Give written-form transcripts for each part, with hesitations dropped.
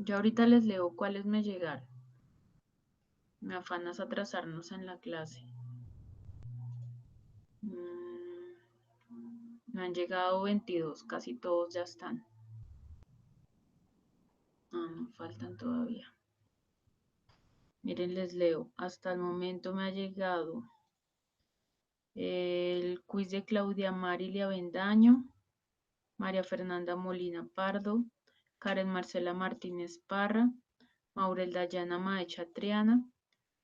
Yo ahorita les leo cuáles me llegaron. Me afanas atrasarnos en la clase. Me han llegado 22, casi todos ya están. No, faltan todavía. Miren, les leo. Hasta el momento me ha llegado el quiz de Claudia Marilia Bendaño, María Fernanda Molina Pardo, Karen Marcela Martínez Parra, Maurel Dayana Maecha Triana,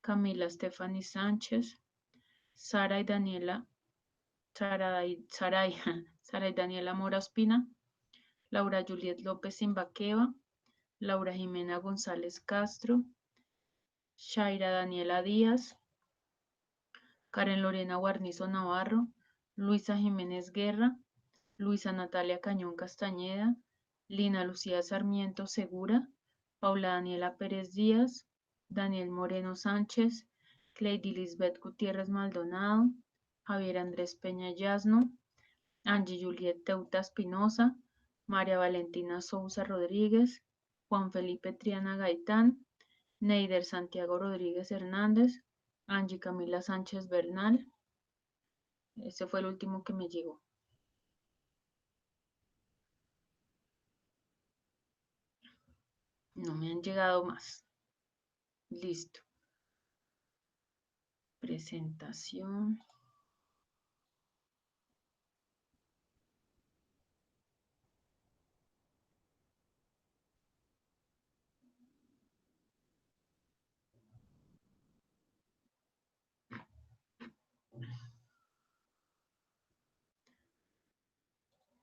Camila Stephanie Sánchez, Sara y Daniela Mora Ospina, Laura Juliet López Imbaqueva, Laura Jimena González Castro, Shaira Daniela Díaz, Karen Lorena Guarnizo Navarro, Luisa Jiménez Guerra, Luisa Natalia Cañón Castañeda, Lina Lucía Sarmiento Segura, Paula Daniela Pérez Díaz, Daniel Moreno Sánchez, Cleidy Lisbeth Gutiérrez Maldonado, Javier Andrés Peña Yasno, Angie Juliet Teuta Espinosa, María Valentina Sousa Rodríguez, Juan Felipe Triana Gaitán, Neider Santiago Rodríguez Hernández, Angie Camila Sánchez Bernal. Ese fue el último que me llegó. No me han llegado más. Listo. Presentación.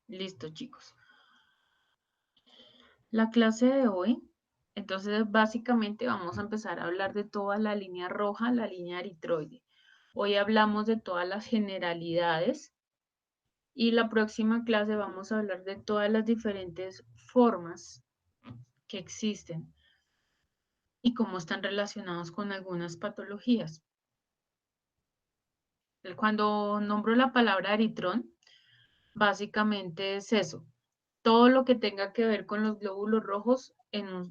Listo, chicos. La clase de hoy, entonces básicamente vamos a empezar a hablar de toda la línea roja, la línea eritroide. Hoy hablamos de todas las generalidades y la próxima clase vamos a hablar de todas las diferentes formas que existen y cómo están relacionados con algunas patologías. Cuando nombro la palabra eritrón, básicamente es eso, todo lo que tenga que ver con los glóbulos rojos,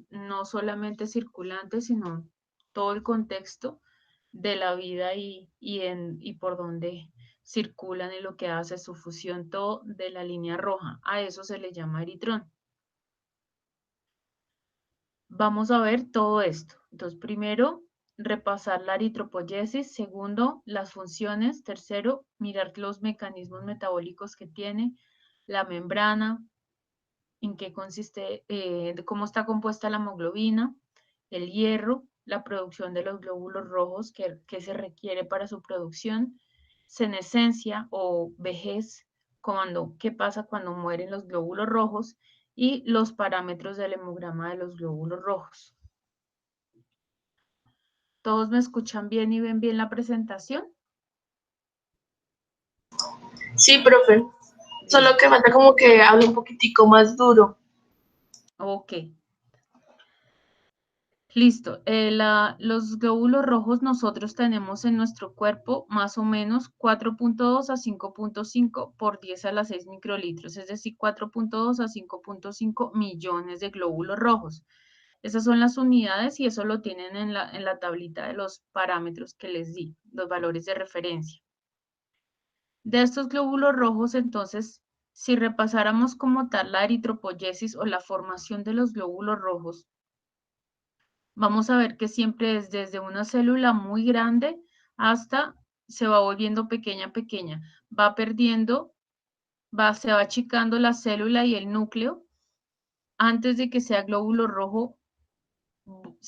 no solamente circulantes, sino todo el contexto de la vida y por donde circulan y lo que hace su fusión, todo de la línea roja. A eso se le llama eritrón. Vamos a ver todo esto. Entonces, primero, repasar la eritropoyesis. Segundo, las funciones. Tercero, mirar los mecanismos metabólicos que tiene la membrana, en qué consiste, cómo está compuesta la hemoglobina, el hierro, la producción de los glóbulos rojos que se requiere para su producción, senescencia o vejez, qué pasa cuando mueren los glóbulos rojos y los parámetros del hemograma de los glóbulos rojos. ¿Todos me escuchan bien y ven bien la presentación? Sí, profe. Solo que falta como que hable un poquitico más duro. Ok. Listo. Los glóbulos rojos nosotros tenemos en nuestro cuerpo más o menos 4.2 a 5.5 por 10 a la 6 microlitros, es decir, 4.2 a 5.5 millones de glóbulos rojos. Esas son las unidades y eso lo tienen en la tablita de los parámetros que les di, los valores de referencia. De estos glóbulos rojos, entonces, si repasáramos como tal la eritropoyesis o la formación de los glóbulos rojos, vamos a ver que siempre es desde una célula muy grande hasta se va volviendo pequeña, pequeña. Va perdiendo, se va achicando la célula y el núcleo. Antes de que sea glóbulo rojo,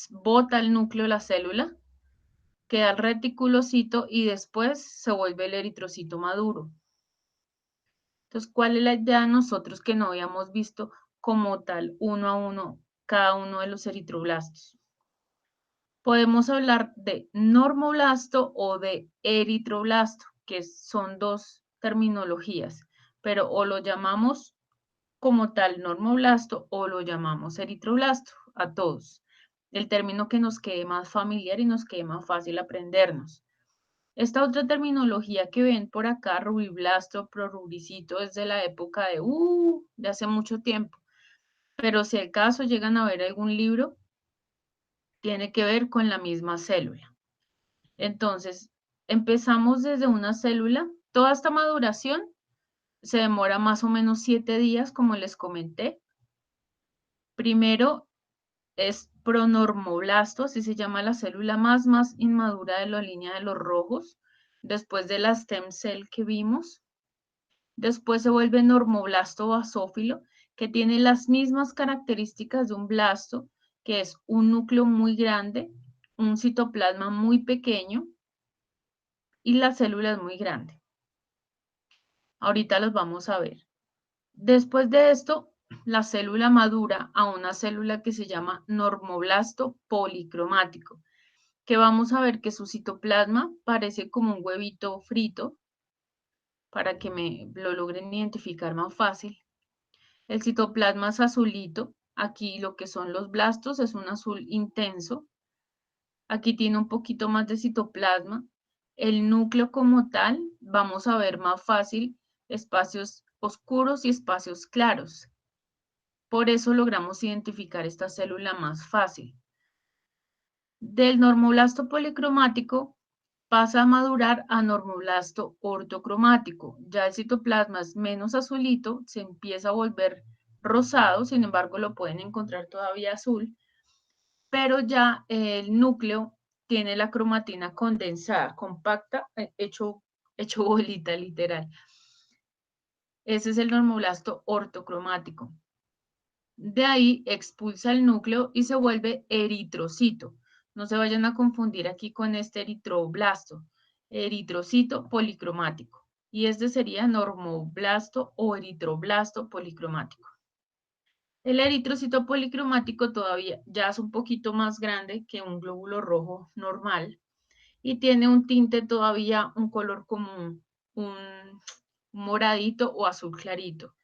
bota el núcleo la célula, queda el reticulocito y después se vuelve el eritrocito maduro. Entonces, ¿cuál es la idea de nosotros que no habíamos visto como tal, uno a uno, cada uno de los eritroblastos? Podemos hablar de normoblasto o de eritroblasto, que son dos terminologías, pero o lo llamamos como tal normoblasto o lo llamamos eritroblasto a todos. El término que nos quede más familiar y nos quede más fácil aprendernos. Esta otra terminología que ven por acá, rubiblasto, prorubicito, es de la época de hace mucho tiempo. pero si al caso llegan a ver algún libro, tiene que ver con la misma célula. Entonces, empezamos desde una célula. Toda esta maduración se demora más o menos 7 días, como les comenté. Primero es pronormoblasto, así se llama la célula más inmadura de la línea de los rojos, después de la stem cell que vimos. Después se vuelve normoblasto basófilo, que tiene las mismas características de un blasto, que es un núcleo muy grande, un citoplasma muy pequeño y la célula es muy grande. Ahorita los vamos a ver. Después de esto, la célula madura a una célula que se llama normoblasto policromático, que vamos a ver que su citoplasma parece como un huevito frito, para que me lo logren identificar más fácil. El citoplasma es azulito, aquí lo que son los blastos es un azul intenso, aquí tiene un poquito más de citoplasma. El núcleo como tal, vamos a ver más fácil espacios oscuros y espacios claros. Por eso logramos identificar esta célula más fácil. Del normoblasto policromático pasa a madurar a normoblasto ortocromático. Ya el citoplasma es menos azulito, se empieza a volver rosado, sin embargo lo pueden encontrar todavía azul, pero ya el núcleo tiene la cromatina condensada, compacta, hecho bolita literal. Ese es el normoblasto ortocromático. De ahí expulsa el núcleo y se vuelve eritrocito. No se vayan a confundir aquí con este eritroblasto, eritrocito policromático. Y este sería normoblasto o eritroblasto policromático. El eritrocito policromático todavía ya es un poquito más grande que un glóbulo rojo normal y tiene un tinte todavía, un color como un moradito o azul clarito.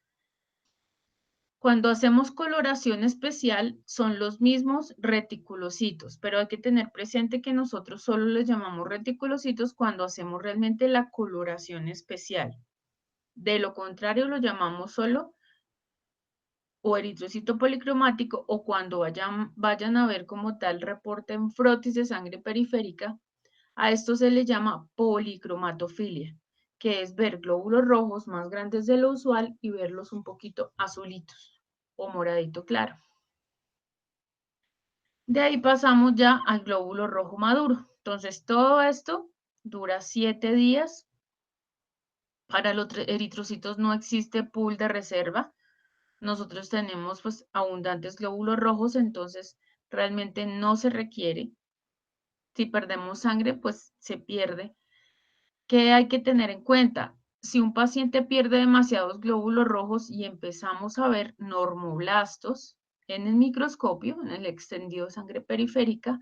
Cuando hacemos coloración especial son los mismos reticulocitos, pero hay que tener presente que nosotros solo les llamamos reticulocitos cuando hacemos realmente la coloración especial. De lo contrario lo llamamos solo o eritrocito policromático o cuando vayan a ver como tal reporte en frotis de sangre periférica, a esto se le llama policromatofilia, que es ver glóbulos rojos más grandes de lo usual y verlos un poquito azulitos o moradito claro. De ahí pasamos ya al glóbulo rojo maduro. Entonces todo esto dura 7 días. Para los eritrocitos no existe pool de reserva. Nosotros tenemos pues abundantes glóbulos rojos, entonces realmente no se requiere. Si perdemos sangre, pues se pierde. ¿Qué hay que tener en cuenta? Si un paciente pierde demasiados glóbulos rojos y empezamos a ver normoblastos en el microscopio, en el extendido de sangre periférica,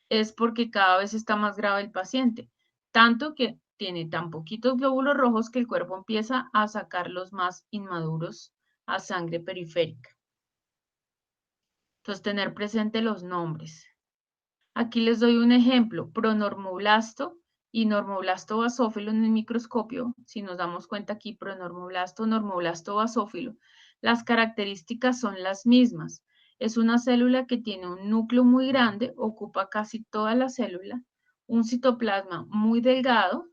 es porque cada vez está más grave el paciente, tanto que tiene tan poquitos glóbulos rojos que el cuerpo empieza a sacar los más inmaduros a sangre periférica. Entonces, tener presente los nombres. Aquí les doy un ejemplo, pronormoblasto y normoblasto basófilo en el microscopio. Si nos damos cuenta aquí, pronormoblasto, normoblasto basófilo, las características son las mismas. Es una célula que tiene un núcleo muy grande, ocupa casi toda la célula, un citoplasma muy delgado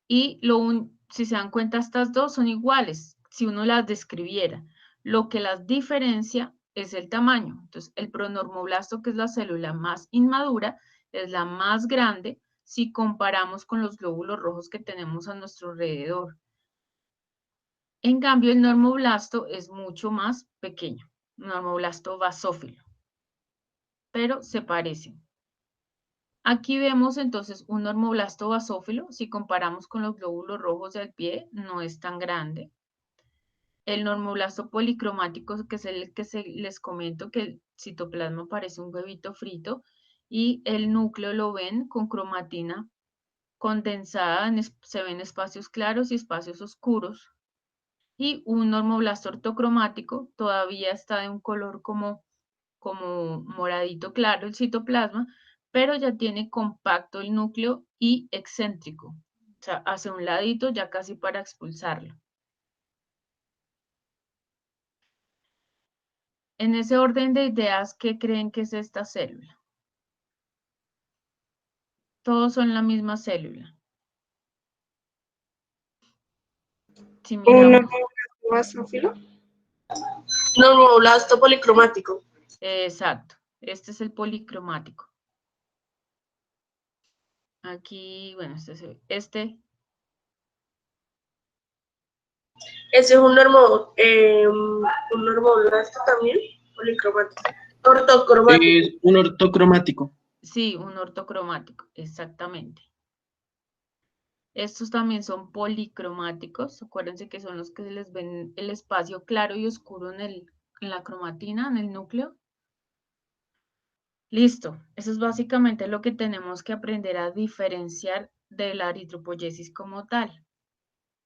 y si se dan cuenta, estas dos son iguales, si uno las describiera. Lo que las diferencia es el tamaño. Entonces, el pronormoblasto, que es la célula más inmadura, es la más grande si comparamos con los glóbulos rojos que tenemos a nuestro alrededor. En cambio, el normoblasto es mucho más pequeño, normoblasto basófilo, pero se parecen. Aquí vemos entonces un normoblasto basófilo, si comparamos con los glóbulos rojos del pie, no es tan grande. El normoblasto policromático, que es el que les comento que el citoplasma parece un huevito frito y el núcleo lo ven con cromatina condensada, se ven espacios claros y espacios oscuros. Y un normoblasto ortocromático todavía está de un color como moradito claro el citoplasma, pero ya tiene compacto el núcleo y excéntrico, o sea, hacia un ladito ya casi para expulsarlo. En ese orden de ideas, ¿qué creen que es esta célula? Todos son la misma célula. Si Un miramos. basófilo. Normoblasto policromático. Exacto. Este es el policromático. Aquí, bueno, este. Ese es un normoblasto también, policromático. Ortocromático. Es un ortocromático. Sí, un ortocromático, exactamente. Estos también son policromáticos. Acuérdense que son los que se les ven el espacio claro y oscuro en la cromatina, en el núcleo. Listo. Eso es básicamente lo que tenemos que aprender a diferenciar de la eritropoyesis como tal.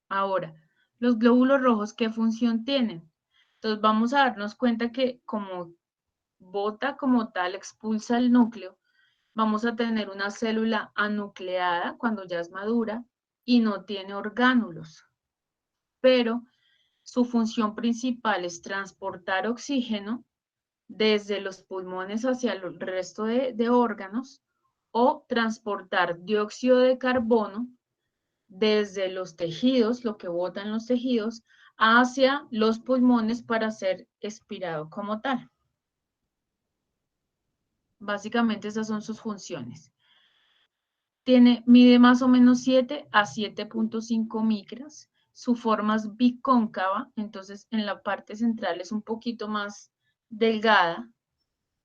Ahora, los glóbulos rojos, ¿qué función tienen? Entonces vamos a darnos cuenta que como bota como tal, expulsa el núcleo, vamos a tener una célula anucleada cuando ya es madura y no tiene orgánulos, pero su función principal es transportar oxígeno desde los pulmones hacia el resto de órganos o transportar dióxido de carbono desde los tejidos, lo que botan los tejidos, hacia los pulmones para ser expirado como tal. Básicamente esas son sus funciones. Mide más o menos 7 a 7.5 micras. Su forma es bicóncava, entonces en la parte central es un poquito más delgada,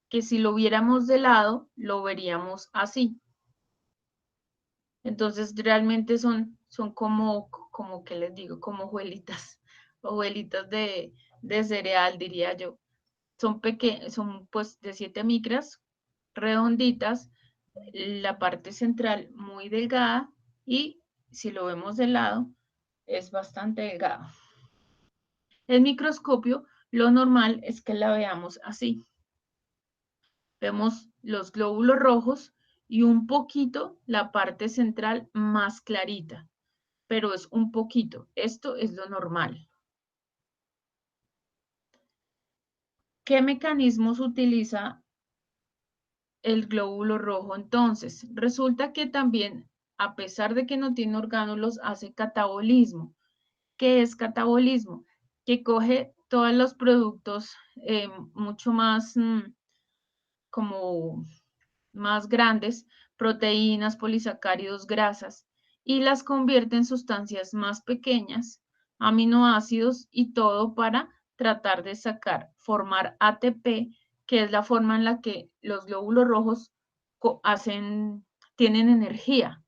que si lo viéramos de lado, lo veríamos así. Entonces realmente son como ¿qué les digo? Como hojuelitas de cereal, diría yo. Son pequeñas, son pues de 7 micras, redonditas, la parte central muy delgada y si lo vemos de lado es bastante delgado. El microscopio, lo normal es que la veamos así. Vemos los glóbulos rojos y un poquito la parte central más clarita, pero es un poquito. Esto es lo normal. ¿Qué mecanismos utiliza el glóbulo rojo? Entonces, resulta que también, a pesar de que no tiene orgánulos, hace catabolismo. ¿Qué es catabolismo? Que coge todos los productos mucho más como más grandes, proteínas, polisacáridos, grasas, y las convierte en sustancias más pequeñas, aminoácidos y todo para tratar de formar ATP, que es la forma en la que los glóbulos rojos tienen energía.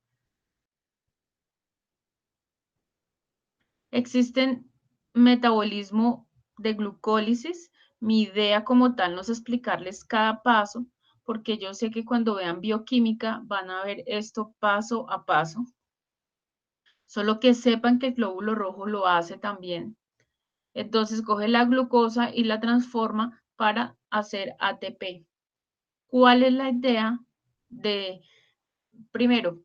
Existen metabolismo de glucólisis. Mi idea como tal no es explicarles cada paso, porque yo sé que cuando vean bioquímica van a ver esto paso a paso. Solo que sepan que el glóbulo rojo lo hace también. Entonces coge la glucosa y la transforma para hacer ATP. ¿Cuál es la idea de, primero,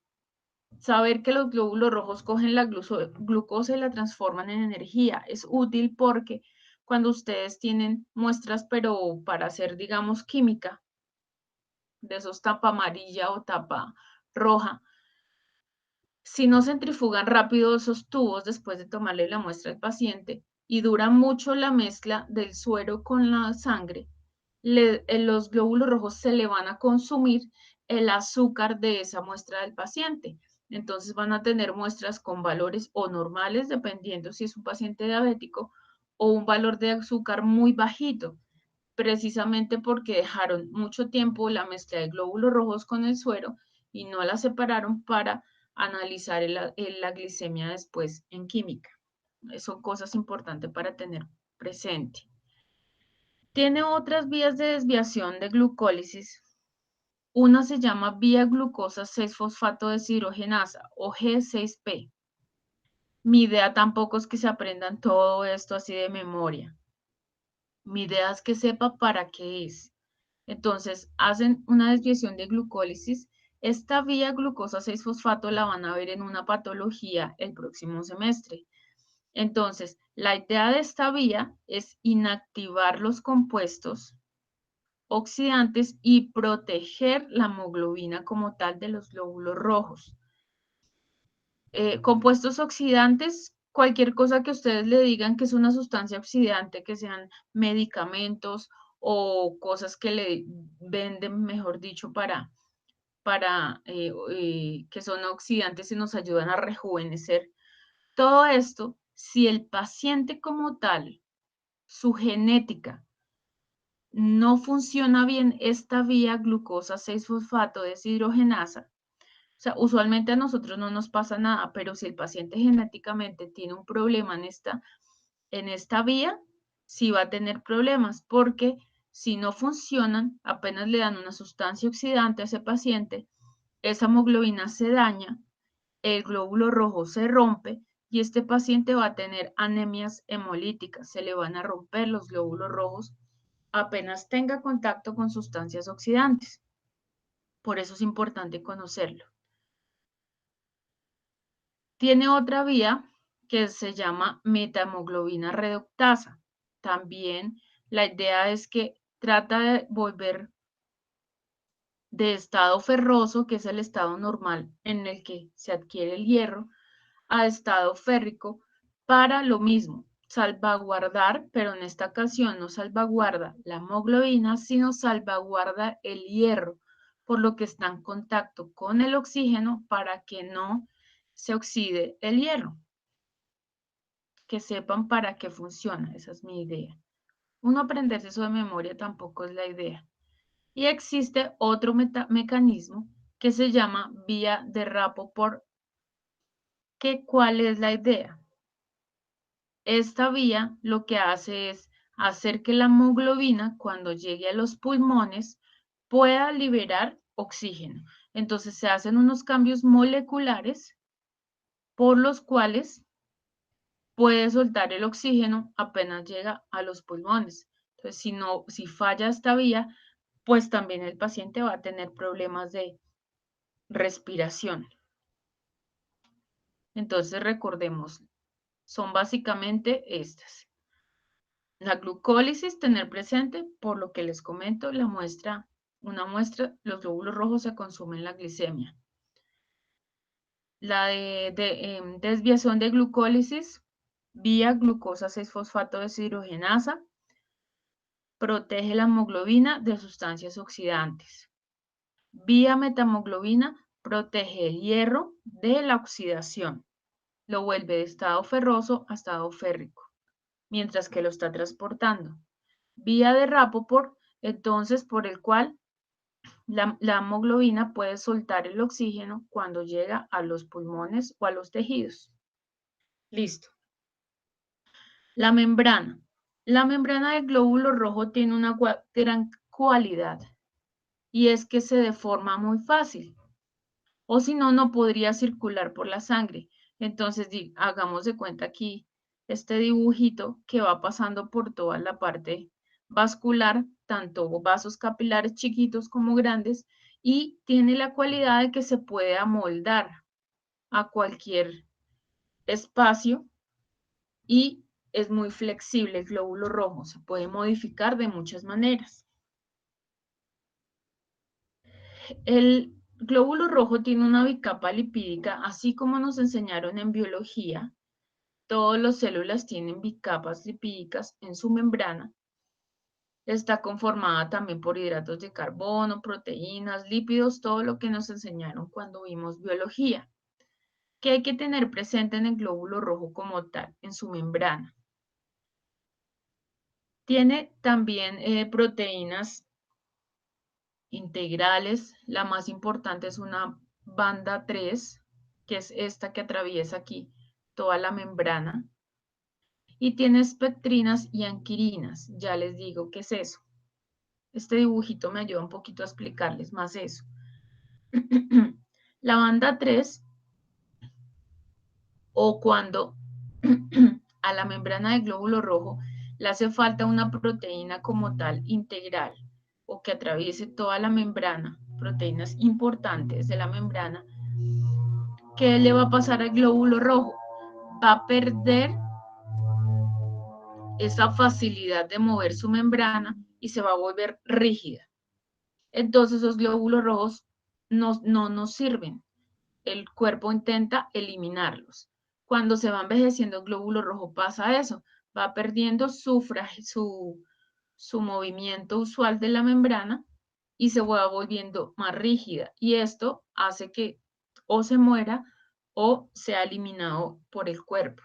saber que los glóbulos rojos cogen la glucosa y la transforman en energía? Es útil porque cuando ustedes tienen muestras, pero para hacer, digamos, química, de esos tapa amarilla o tapa roja, si no centrifugan rápido esos tubos después de tomarle la muestra al paciente y dura mucho la mezcla del suero con la sangre, los glóbulos rojos se le van a consumir el azúcar de esa muestra del paciente. Entonces van a tener muestras con valores o normales, dependiendo si es un paciente diabético, o un valor de azúcar muy bajito, precisamente porque dejaron mucho tiempo la mezcla de glóbulos rojos con el suero y no la separaron para analizar la glicemia después en química. Son cosas importantes para tener presente. Tiene otras vías de desviación de glucólisis. Una se llama vía glucosa 6-fosfato deshidrogenasa o G6P. Mi idea tampoco es que se aprendan todo esto así de memoria. Mi idea es que sepa para qué es. Entonces, hacen una desviación de glucólisis. Esta vía glucosa 6-fosfato la van a ver en una patología el próximo semestre. Entonces, la idea de esta vía es inactivar los compuestos oxidantes y proteger la hemoglobina como tal de los glóbulos rojos. Compuestos oxidantes, cualquier cosa que ustedes le digan que es una sustancia oxidante, que sean medicamentos o cosas que le venden, mejor dicho, que son oxidantes y nos ayudan a rejuvenecer. Todo esto, si el paciente como tal, su genética, no funciona bien esta vía glucosa 6-fosfato deshidrogenasa, o sea, usualmente a nosotros no nos pasa nada, pero si el paciente genéticamente tiene un problema en esta vía, sí va a tener problemas, porque si no funcionan, apenas le dan una sustancia oxidante a ese paciente, esa hemoglobina se daña, el glóbulo rojo se rompe y este paciente va a tener anemias hemolíticas, se le van a romper los glóbulos rojos apenas tenga contacto con sustancias oxidantes. Por eso es importante conocerlo. Tiene otra vía que se llama metahemoglobina reductasa. También la idea es que trata de volver de estado ferroso, que es el estado normal en el que se adquiere el hierro, a estado férrico para lo mismo, salvaguardar, pero en esta ocasión no salvaguarda la hemoglobina, sino salvaguarda el hierro, por lo que está en contacto con el oxígeno para que no se oxide el hierro. Que sepan para qué funciona, esa es mi idea. Uno aprenderse eso de memoria tampoco es la idea. Y existe otro mecanismo que se llama vía de Rappaport. ¿Cuál es la idea? Esta vía lo que hace es hacer que la hemoglobina, cuando llegue a los pulmones, pueda liberar oxígeno. Entonces se hacen unos cambios moleculares por los cuales puede soltar el oxígeno apenas llega a los pulmones. Entonces, si falla esta vía, pues también el paciente va a tener problemas de respiración. Entonces, recordemos, son básicamente estas. La glucólisis, tener presente, por lo que les comento, una muestra, los glóbulos rojos se consumen la glicemia. La desviación de glucólisis vía glucosa 6-fosfato deshidrogenasa protege la hemoglobina de sustancias oxidantes. Vía metahemoglobina protege el hierro de la oxidación, lo vuelve de estado ferroso a estado férrico, mientras que lo está transportando. Vía de Rappaport, entonces, por el cual la hemoglobina puede soltar el oxígeno cuando llega a los pulmones o a los tejidos. Listo. La membrana. La membrana del glóbulo rojo tiene una gran cualidad y es que se deforma muy fácil. O si no, no podría circular por la sangre. Entonces, hagamos de cuenta aquí este dibujito que va pasando por toda la parte vascular, tanto vasos capilares chiquitos como grandes, y tiene la cualidad de que se puede amoldar a cualquier espacio y es muy flexible el glóbulo rojo, se puede modificar de muchas maneras. El glóbulo rojo tiene una bicapa lipídica, así como nos enseñaron en biología. Todas las células tienen bicapas lipídicas en su membrana. Está conformada también por hidratos de carbono, proteínas, lípidos, todo lo que nos enseñaron cuando vimos biología. ¿Qué hay que tener presente en el glóbulo rojo como tal, en su membrana? Tiene también proteínas integrales. La más importante es una banda 3, que es esta que atraviesa aquí toda la membrana. Y tiene espectrinas y anquirinas. Ya les digo qué es eso. Este dibujito me ayuda un poquito a explicarles más eso. La banda 3, o cuando a la membrana del glóbulo rojo le hace falta una proteína como tal integral o que atraviese toda la membrana, proteínas importantes de la membrana, ¿qué le va a pasar al glóbulo rojo? Va a perder esa facilidad de mover su membrana y se va a volver rígida. Entonces esos glóbulos rojos no nos sirven. El cuerpo intenta eliminarlos. Cuando se va envejeciendo el glóbulo rojo pasa eso, va perdiendo su movimiento usual de la membrana y se va volviendo más rígida. Y esto hace que o se muera o sea eliminado por el cuerpo.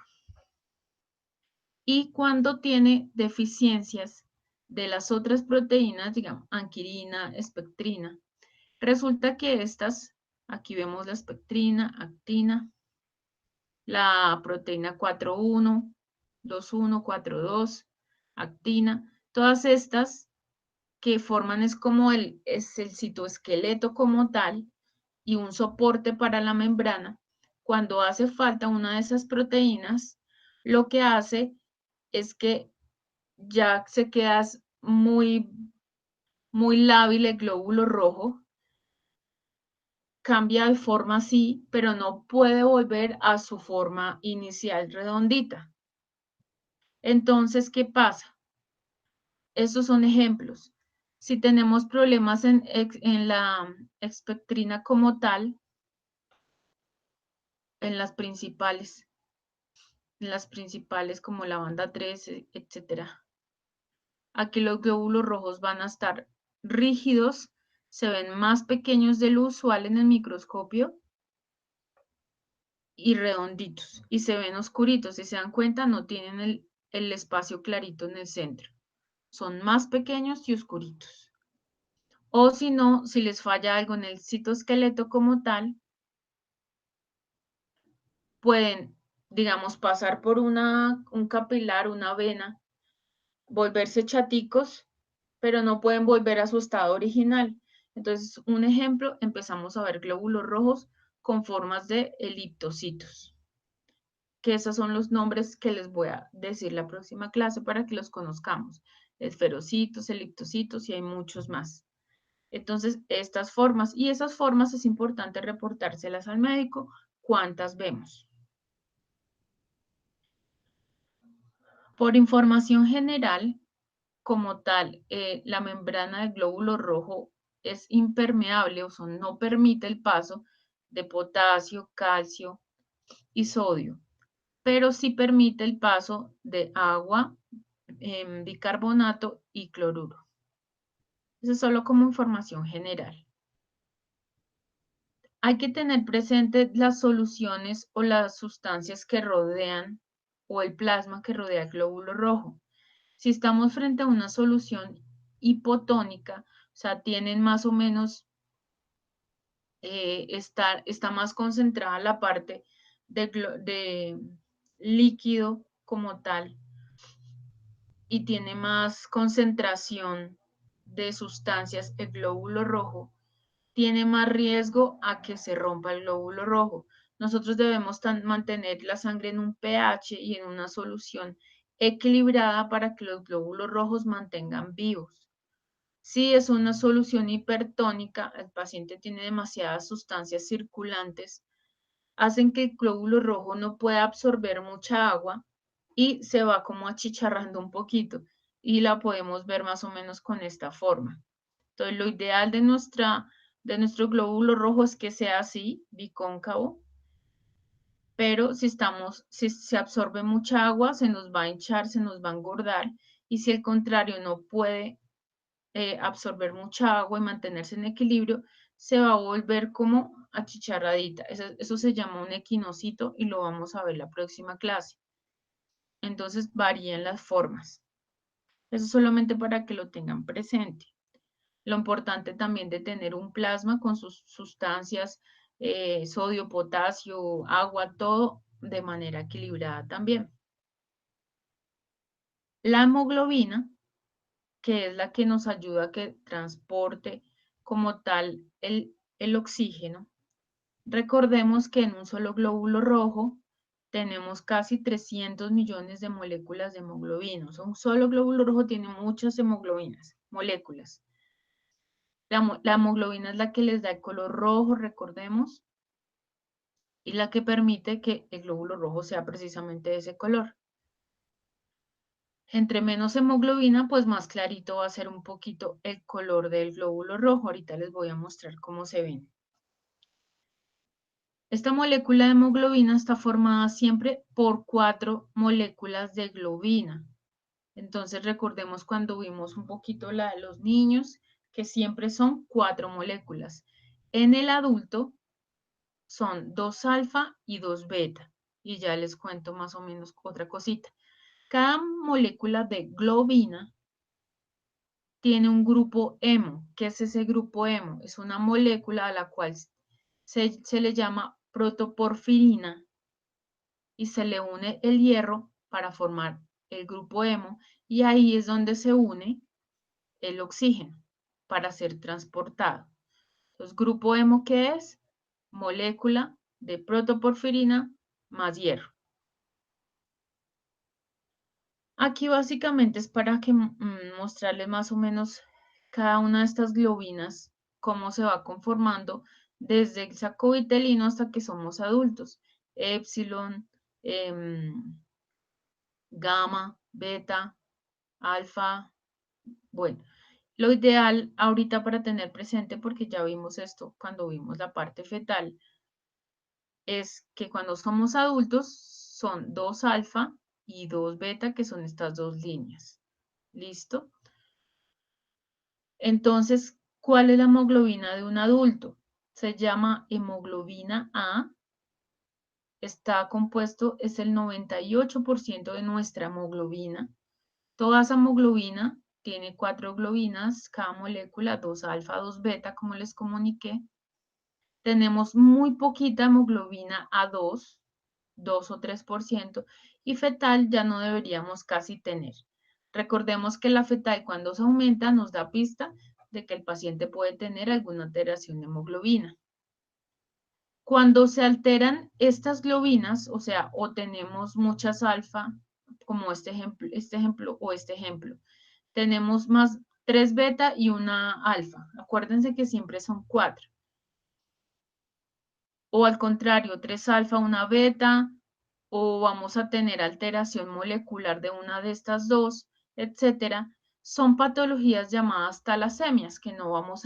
Y cuando tiene deficiencias de las otras proteínas, digamos, anquirina, espectrina, resulta que estas, aquí vemos la espectrina, actina, la proteína 4,1, 2,1, 4,2, actina, todas estas que forman es el citoesqueleto como tal y un soporte para la membrana. Cuando hace falta una de esas proteínas, lo que hace es que ya se queda muy, muy lábil el glóbulo rojo, cambia de forma así, pero no puede volver a su forma inicial redondita. Entonces, ¿qué pasa? Estos son ejemplos. Si tenemos problemas en la espectrina como tal, en las principales como la banda 13, etcétera. Aquí los glóbulos rojos van a estar rígidos, se ven más pequeños de lo usual en el microscopio y redonditos, y se ven oscuritos. Si se dan cuenta, no tienen el espacio clarito en el centro. Son más pequeños y oscuritos. O si no, si les falla algo en el citoesqueleto como tal, pueden, digamos, pasar por un capilar, una vena, volverse chaticos, pero no pueden volver a su estado original. Entonces, un ejemplo, empezamos a ver glóbulos rojos con formas de eliptocitos, que esos son los nombres que les voy a decir la próxima clase para que los conozcamos. Esferocitos, eliptocitos y hay muchos más. Entonces, estas formas, y esas formas es importante reportárselas al médico, cuántas vemos. Por información general, como tal, la membrana del glóbulo rojo es impermeable, o sea, no permite el paso de potasio, calcio y sodio, pero sí permite el paso de agua, bicarbonato y cloruro. Eso es solo como información general. Hay que tener presente las soluciones o las sustancias que rodean o el plasma que rodea el glóbulo rojo. Si estamos frente a una solución hipotónica, o sea, tienen más o menos, está más concentrada la parte de líquido como tal y tiene más concentración de sustancias, el glóbulo rojo tiene más riesgo a que se rompa el glóbulo rojo. Nosotros debemos mantener la sangre en un pH y en una solución equilibrada para que los glóbulos rojos mantengan vivos. Si es una solución hipertónica, el paciente tiene demasiadas sustancias circulantes, hacen que el glóbulo rojo no pueda absorber mucha agua y se va como achicharrando un poquito y la podemos ver más o menos con esta forma. Entonces, lo ideal de nuestro glóbulo rojo es que sea así, bicóncavo, pero si se absorbe mucha agua, se nos va a hinchar, se nos va a engordar, y si al contrario no puede absorber mucha agua y mantenerse en equilibrio, se va a volver como achicharradita. Eso se llama un equinocito y lo vamos a ver la próxima clase. Entonces varían las formas. Eso solamente para que lo tengan presente. Lo importante también de tener un plasma con sus sustancias, sodio, potasio, agua, todo de manera equilibrada también. La hemoglobina, que es la que nos ayuda a que transporte como tal el oxígeno. Recordemos que en un solo glóbulo rojo tenemos casi 300 millones de moléculas de hemoglobina. O sea, un solo glóbulo rojo tiene muchas hemoglobinas, moléculas. La hemoglobina es la que les da el color rojo, recordemos, y la que permite que el glóbulo rojo sea precisamente de ese color. Entre menos hemoglobina, pues más clarito va a ser un poquito el color del glóbulo rojo. Ahorita les voy a mostrar cómo se ven. Esta molécula de hemoglobina está formada siempre por 4 moléculas de globina. Entonces recordemos cuando vimos un poquito la de los niños, que siempre son 4 moléculas. En el adulto son 2 alfa y 2 beta. Y ya les cuento más o menos otra cosita. Cada molécula de globina tiene un grupo hemo. ¿Qué es ese grupo hemo? Es una molécula a la cual se le llama protoporfirina y se le une el hierro para formar el grupo hemo y ahí es donde se une el oxígeno para ser transportado. Entonces, grupo hemo, ¿qué es? Molécula de protoporfirina más hierro. Aquí básicamente es para que mostrarles más o menos cada una de estas globinas, cómo se va conformando desde el saco vitelino hasta que somos adultos. Epsilon, gamma, beta, alfa. Bueno, lo ideal ahorita para tener presente, porque ya vimos esto cuando vimos la parte fetal, es que cuando somos adultos son 2 alfa y 2 beta, que son estas dos líneas. ¿Listo? Entonces, ¿cuál es la hemoglobina de un adulto? Se llama hemoglobina A. Está compuesto, es el 98% de nuestra hemoglobina. Toda esa hemoglobina tiene 4 globinas, cada molécula, 2 alfa, 2 beta, como les comuniqué. Tenemos muy poquita hemoglobina A2, 2 o 3%, y fetal ya no deberíamos casi tener. Recordemos que la fetal cuando se aumenta nos da pista de que el paciente puede tener alguna alteración de hemoglobina. Cuando se alteran estas globinas, o sea, o tenemos muchas alfa, como este ejemplo o este ejemplo, tenemos más 3 beta y una alfa. Acuérdense que siempre son 4. O al contrario, 3 alfa, una beta, o vamos a tener alteración molecular de una de estas dos, etcétera, son patologías llamadas talasemias, que no vamos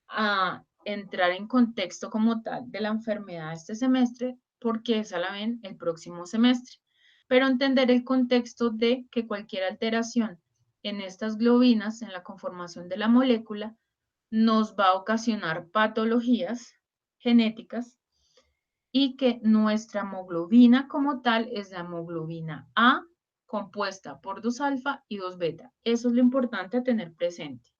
a entrar en contexto como tal de la enfermedad este semestre, porque esa la ven el próximo semestre. Pero entender el contexto de que cualquier alteración en estas globinas, en la conformación de la molécula, nos va a ocasionar patologías genéticas y que nuestra hemoglobina como tal es la hemoglobina A compuesta por 2 alfa y 2 beta. Eso es lo importante a tener presente.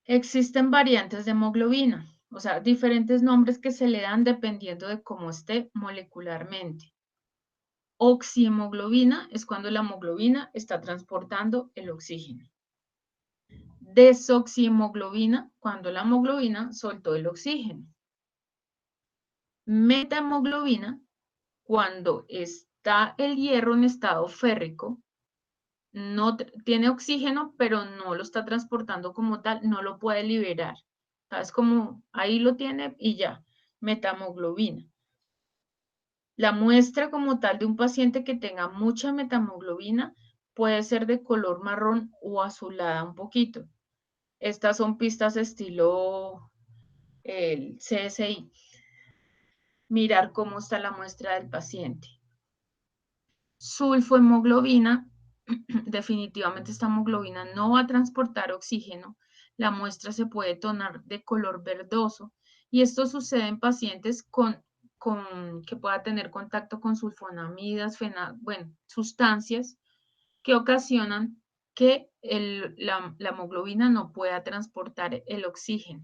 Existen variantes de hemoglobina, o sea, diferentes nombres que se le dan dependiendo de cómo esté molecularmente. Oxihemoglobina es cuando la hemoglobina está transportando el oxígeno. Desoxihemoglobina, cuando la hemoglobina soltó el oxígeno. Metahemoglobina, cuando está el hierro en estado férrico, no tiene oxígeno, pero no lo está transportando como tal, no lo puede liberar. Es como ahí lo tiene y ya, metahemoglobina. La muestra como tal de un paciente que tenga mucha metahemoglobina puede ser de color marrón o azulada un poquito. Estas son pistas estilo el CSI. Mirar cómo está la muestra del paciente. Sulfohemoglobina, definitivamente esta hemoglobina no va a transportar oxígeno. La muestra se puede tornar de color verdoso y esto sucede en pacientes que pueda tener contacto con sulfonamidas, sustancias que ocasionan que la hemoglobina no pueda transportar el oxígeno.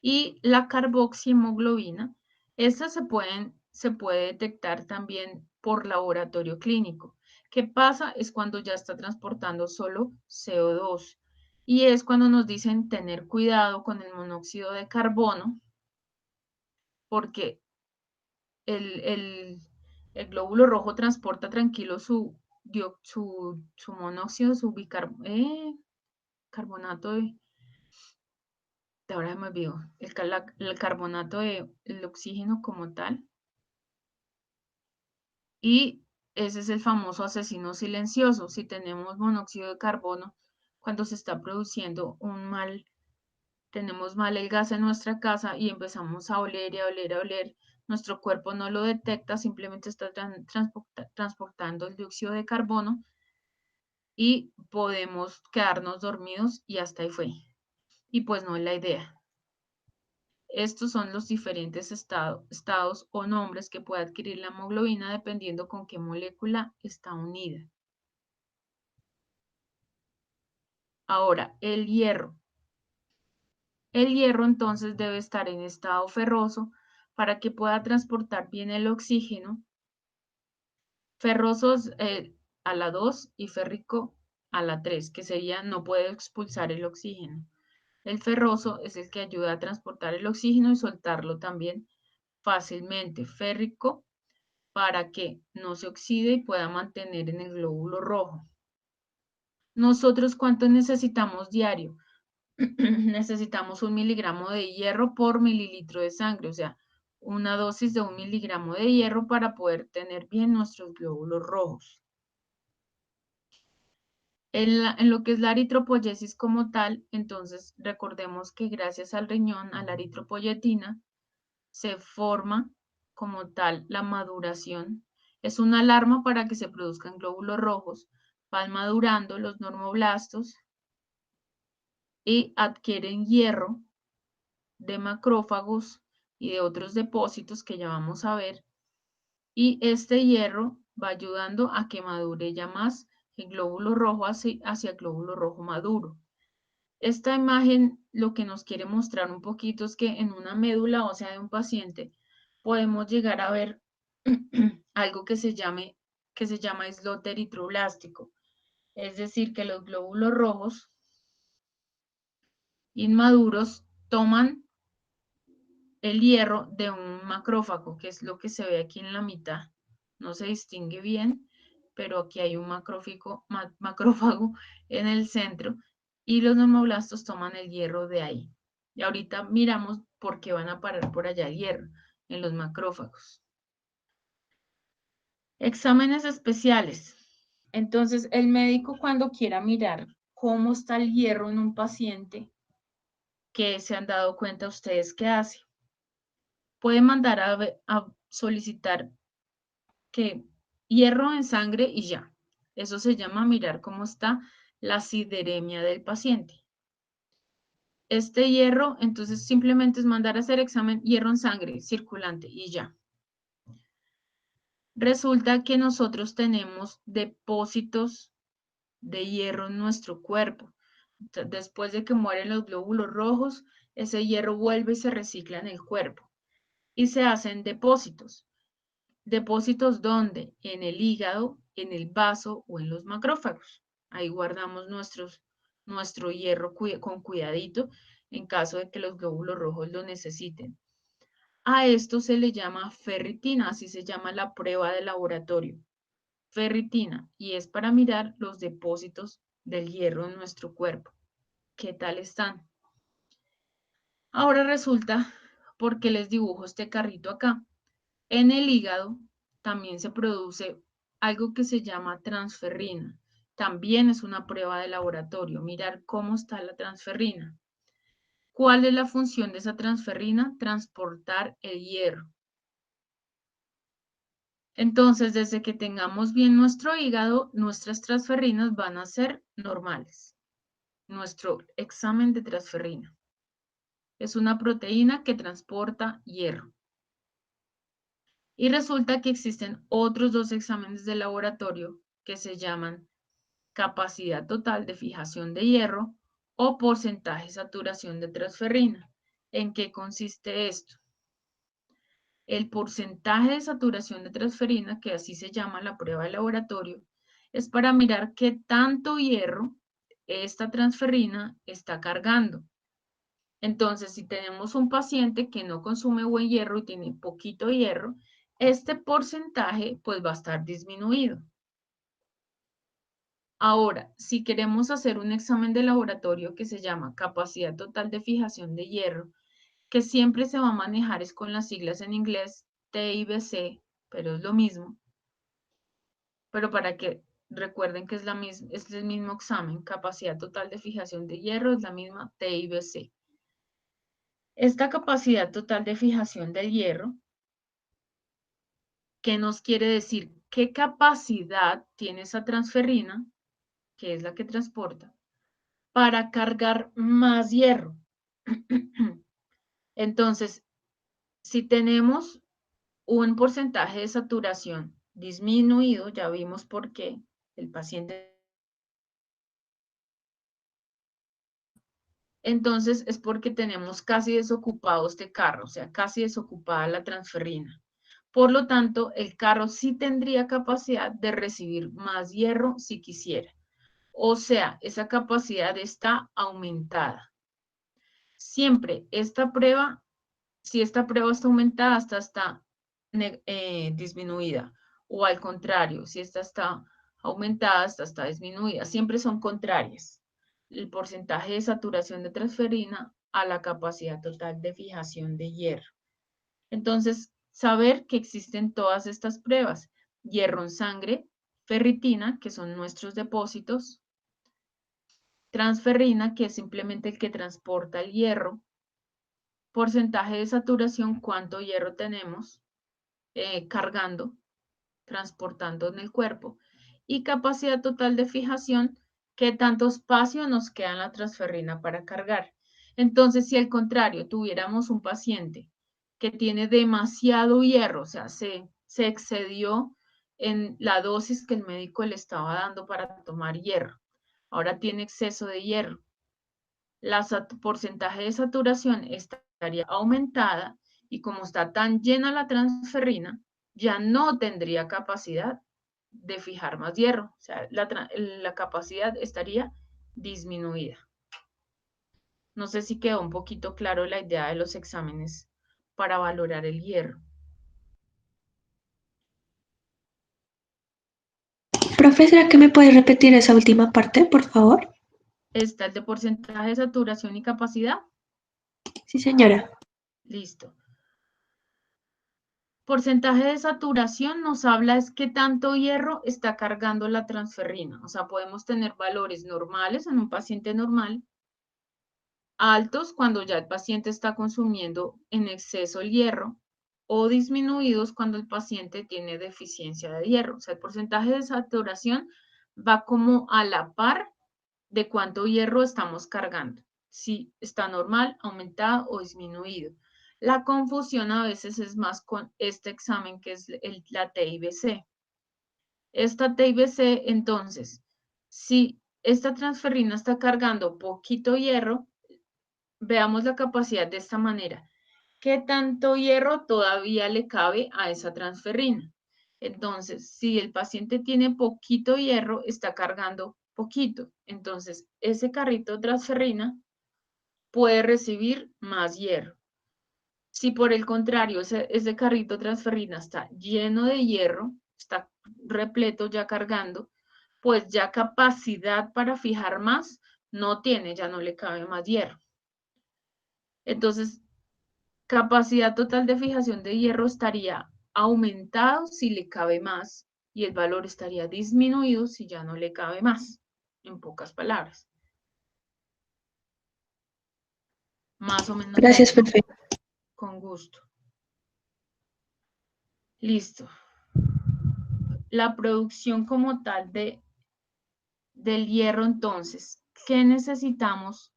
Y la carboxihemoglobina, esta se puede detectar también por laboratorio clínico. ¿Qué pasa? Es cuando ya está transportando solo CO2 y es cuando nos dicen tener cuidado con el monóxido de carbono porque el, el glóbulo rojo transporta tranquilo su monóxido, su carbonato de ahora se me olvidó, el carbonato de el oxígeno como tal, Y ese es el famoso asesino silencioso. Si tenemos monóxido de carbono, cuando se está produciendo tenemos mal el gas en nuestra casa y empezamos a oler y a oler, a oler, nuestro cuerpo no lo detecta, simplemente está transportando el dióxido de carbono y podemos quedarnos dormidos y hasta ahí fue. Y pues no es la idea. Estos son los diferentes estados o nombres que puede adquirir la hemoglobina dependiendo con qué molécula está unida. Ahora, el hierro. El hierro entonces debe estar en estado ferroso para que pueda transportar bien el oxígeno. Ferrosos a la 2 y férrico a la 3, que sería no puede expulsar el oxígeno. El ferroso es el que ayuda a transportar el oxígeno y soltarlo también fácilmente. Férrico para que no se oxide y pueda mantener en el glóbulo rojo. Nosotros, ¿cuánto necesitamos diario? Necesitamos 1 miligramo de hierro por mililitro de sangre, o sea, una dosis de 1 miligramo de hierro para poder tener bien nuestros glóbulos rojos. En lo que es la eritropoyesis como tal, entonces recordemos que gracias al riñón, a la eritropoyetina, se forma como tal la maduración. Es una alarma para que se produzcan glóbulos rojos. Van madurando los normoblastos y adquieren hierro de macrófagos y de otros depósitos que ya vamos a ver. Y este hierro va ayudando a que madure ya más el glóbulo rojo hacia el glóbulo rojo maduro. Esta imagen lo que nos quiere mostrar un poquito es que en una médula ósea de un paciente podemos llegar a ver algo que se llama islote eritroblástico. Es decir, que los glóbulos rojos inmaduros toman el hierro de un macrófago, que es lo que se ve aquí en la mitad. No se distingue bien, pero aquí hay un macrófago en el centro y los normoblastos toman el hierro de ahí. Y ahorita miramos por qué van a parar por allá el hierro en los macrófagos. Exámenes especiales. Entonces, el médico cuando quiera mirar cómo está el hierro en un paciente, ¿qué se han dado cuenta ustedes que hace? Puede mandar a solicitar que hierro en sangre y ya. Eso se llama mirar cómo está la sideremia del paciente. Este hierro, entonces simplemente es mandar a hacer examen hierro en sangre circulante y ya. Resulta que nosotros tenemos depósitos de hierro en nuestro cuerpo. Después de que mueren los glóbulos rojos, ese hierro vuelve y se recicla en el cuerpo y se hacen depósitos. ¿Depósitos dónde? En el hígado, en el vaso o en los macrófagos. Ahí guardamos nuestro hierro con cuidadito en caso de que los glóbulos rojos lo necesiten. A esto se le llama ferritina, así se llama la prueba de laboratorio. Ferritina, y es para mirar los depósitos del hierro en nuestro cuerpo. ¿Qué tal están? Ahora resulta, porque les dibujo este carrito acá, en el hígado también se produce algo que se llama transferrina. También es una prueba de laboratorio, mirar cómo está la transferrina. ¿Cuál es la función de esa transferrina? Transportar el hierro. Entonces, desde que tengamos bien nuestro hígado, nuestras transferrinas van a ser normales. Nuestro examen de transferrina. Es una proteína que transporta hierro. Y resulta que existen otros dos exámenes de laboratorio que se llaman capacidad total de fijación de hierro o porcentaje de saturación de transferrina. ¿En qué consiste esto? El porcentaje de saturación de transferina, que así se llama la prueba de laboratorio, es para mirar qué tanto hierro esta transferrina está cargando. Entonces, si tenemos un paciente que no consume buen hierro y tiene poquito hierro, este porcentaje pues va a estar disminuido. Ahora, si queremos hacer un examen de laboratorio que se llama capacidad total de fijación de hierro, que siempre se va a manejar es con las siglas en inglés TIBC, pero es lo mismo. pero para que recuerden que es el mismo examen, capacidad total de fijación de hierro es la misma TIBC. Esta capacidad total de fijación del hierro, ¿qué nos quiere decir? ¿Qué capacidad tiene esa transferrina, que es la que transporta, para cargar más hierro? Entonces, si tenemos un porcentaje de saturación disminuido, ya vimos por qué el paciente. Entonces es porque tenemos casi desocupado este carro, o sea, casi desocupada la transferrina. Por lo tanto, el carro sí tendría capacidad de recibir más hierro si quisiera. O sea, esa capacidad está aumentada. Siempre esta prueba, si esta prueba está aumentada, esta está disminuida. O al contrario, si esta está aumentada, esta está disminuida. Siempre son contrarias. El porcentaje de saturación de transferrina a la capacidad total de fijación de hierro. Entonces, saber que existen todas estas pruebas. Hierro en sangre, ferritina, que son nuestros depósitos, transferrina, que es simplemente el que transporta el hierro, porcentaje de saturación, cuánto hierro tenemos cargando, transportando en el cuerpo, y capacidad total de fijación, qué tanto espacio nos queda en la transferrina para cargar. Entonces, si al contrario tuviéramos un paciente que tiene demasiado hierro, o sea, se excedió en la dosis que el médico le estaba dando para tomar hierro, ahora tiene exceso de hierro, la porcentaje de saturación estaría aumentada y como está tan llena la transferrina, ya no tendría capacidad de fijar más hierro, o sea, la capacidad estaría disminuida. No sé si quedó un poquito claro la idea de los exámenes para valorar el hierro. Profe, ¿será que me puede repetir esa última parte, por favor? Está el de porcentaje de saturación y capacidad. Sí, señora. Listo. Porcentaje de saturación nos habla es qué tanto hierro está cargando la transferrina. O sea, podemos tener valores normales en un paciente normal, altos cuando ya el paciente está consumiendo en exceso el hierro, o disminuidos cuando el paciente tiene deficiencia de hierro. O sea, el porcentaje de saturación va como a la par de cuánto hierro estamos cargando. Si está normal, aumentado o disminuido. La confusión a veces es más con este examen que es la TIBC. Esta TIBC, entonces, si esta transferrina está cargando poquito hierro, veamos la capacidad de esta manera. ¿Qué tanto hierro todavía le cabe a esa transferrina? Entonces, si el paciente tiene poquito hierro, está cargando poquito. Entonces, ese carrito de transferrina puede recibir más hierro. Si por el contrario ese carrito transferrina está lleno de hierro, está repleto ya cargando, pues ya capacidad para fijar más no tiene, ya no le cabe más hierro. Entonces, capacidad total de fijación de hierro estaría aumentado si le cabe más y el valor estaría disminuido si ya no le cabe más, en pocas palabras. Más o menos Gracias, claro, ¿no? profe. Con gusto. Listo. La producción como tal del hierro, entonces, ¿qué necesitamos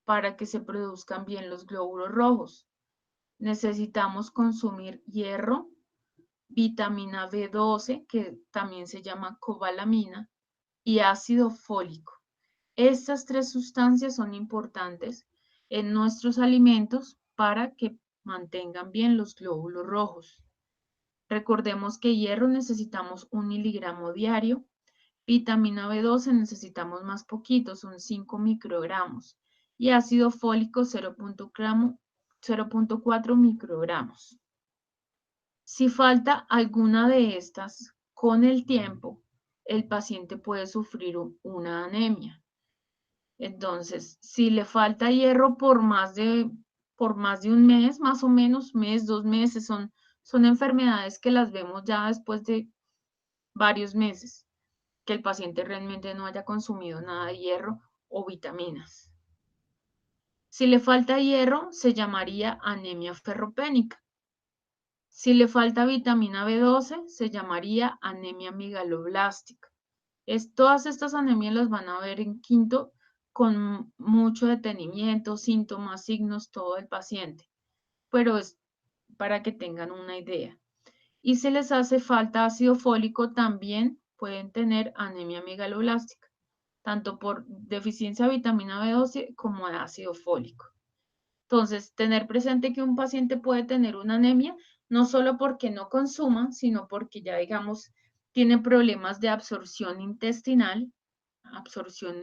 para que se produzcan bien los glóbulos rojos? Necesitamos consumir hierro, vitamina B12, que también se llama cobalamina, y ácido fólico. Estas tres sustancias son importantes en nuestros alimentos para que mantengan bien los glóbulos rojos. Recordemos que hierro necesitamos 1 miligramo diario, vitamina B12 necesitamos más poquito, son 5 microgramos, y ácido fólico 0.4 microgramos. Si falta alguna de estas, con el tiempo, el paciente puede sufrir una anemia. Entonces, si le falta hierro por más de un mes, más o menos, mes, 2 meses, son enfermedades que las vemos ya después de varios meses que el paciente realmente no haya consumido nada de hierro o vitaminas. Si le falta hierro, se llamaría anemia ferropénica. Si le falta vitamina B12, se llamaría anemia megaloblástica. Todas estas anemias las van a ver en quinto con mucho detenimiento, síntomas, signos, todo el paciente, pero es para que tengan una idea. Y si les hace falta ácido fólico, también pueden tener anemia megaloblástica, tanto por deficiencia de vitamina B12 como de ácido fólico. Entonces, tener presente que un paciente puede tener una anemia no solo porque no consuma, sino porque ya, digamos, tiene problemas de absorción intestinal, absorción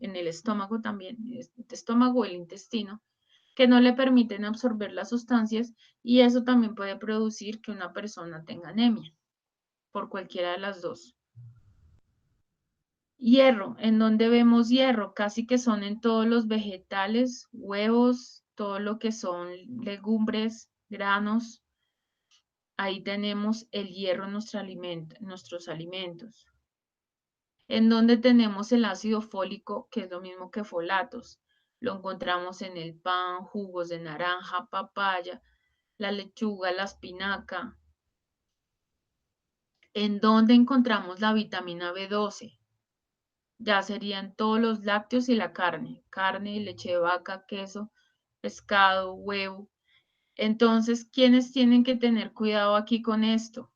en el estómago también, el estómago, el intestino, que no le permiten absorber las sustancias y eso también puede producir que una persona tenga anemia, por cualquiera de las dos. Hierro, ¿en dónde vemos hierro? Casi que son en todos los vegetales, huevos, todo lo que son legumbres, granos. Ahí tenemos el hierro en nuestros alimentos. En donde tenemos el ácido fólico, que es lo mismo que folatos. Lo encontramos en el pan, jugos de naranja, papaya, la lechuga, la espinaca. ¿En dónde encontramos la vitamina B12? Ya serían todos los lácteos y la carne, leche de vaca, queso, pescado, huevo. Entonces, ¿quiénes tienen que tener cuidado aquí con esto?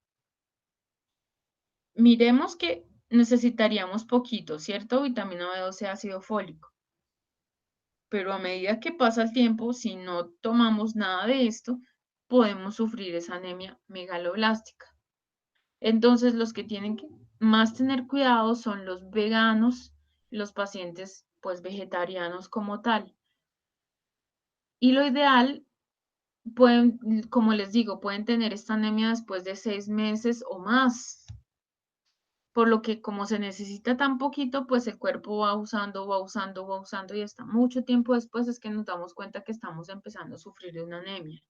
Miremos que necesitaríamos poquito, ¿cierto? Vitamina B12, ácido fólico. Pero a medida que pasa el tiempo, si no tomamos nada de esto, podemos sufrir esa anemia megaloblástica. Entonces, los que tienen que más tener cuidado son los veganos, los pacientes pues vegetarianos como tal. Y lo ideal, pueden, como les digo, pueden tener esta anemia después de 6 meses o más. Por lo que como se necesita tan poquito, pues el cuerpo va usando, va usando, va usando y hasta mucho tiempo después es que nos damos cuenta que estamos empezando a sufrir de una anemia.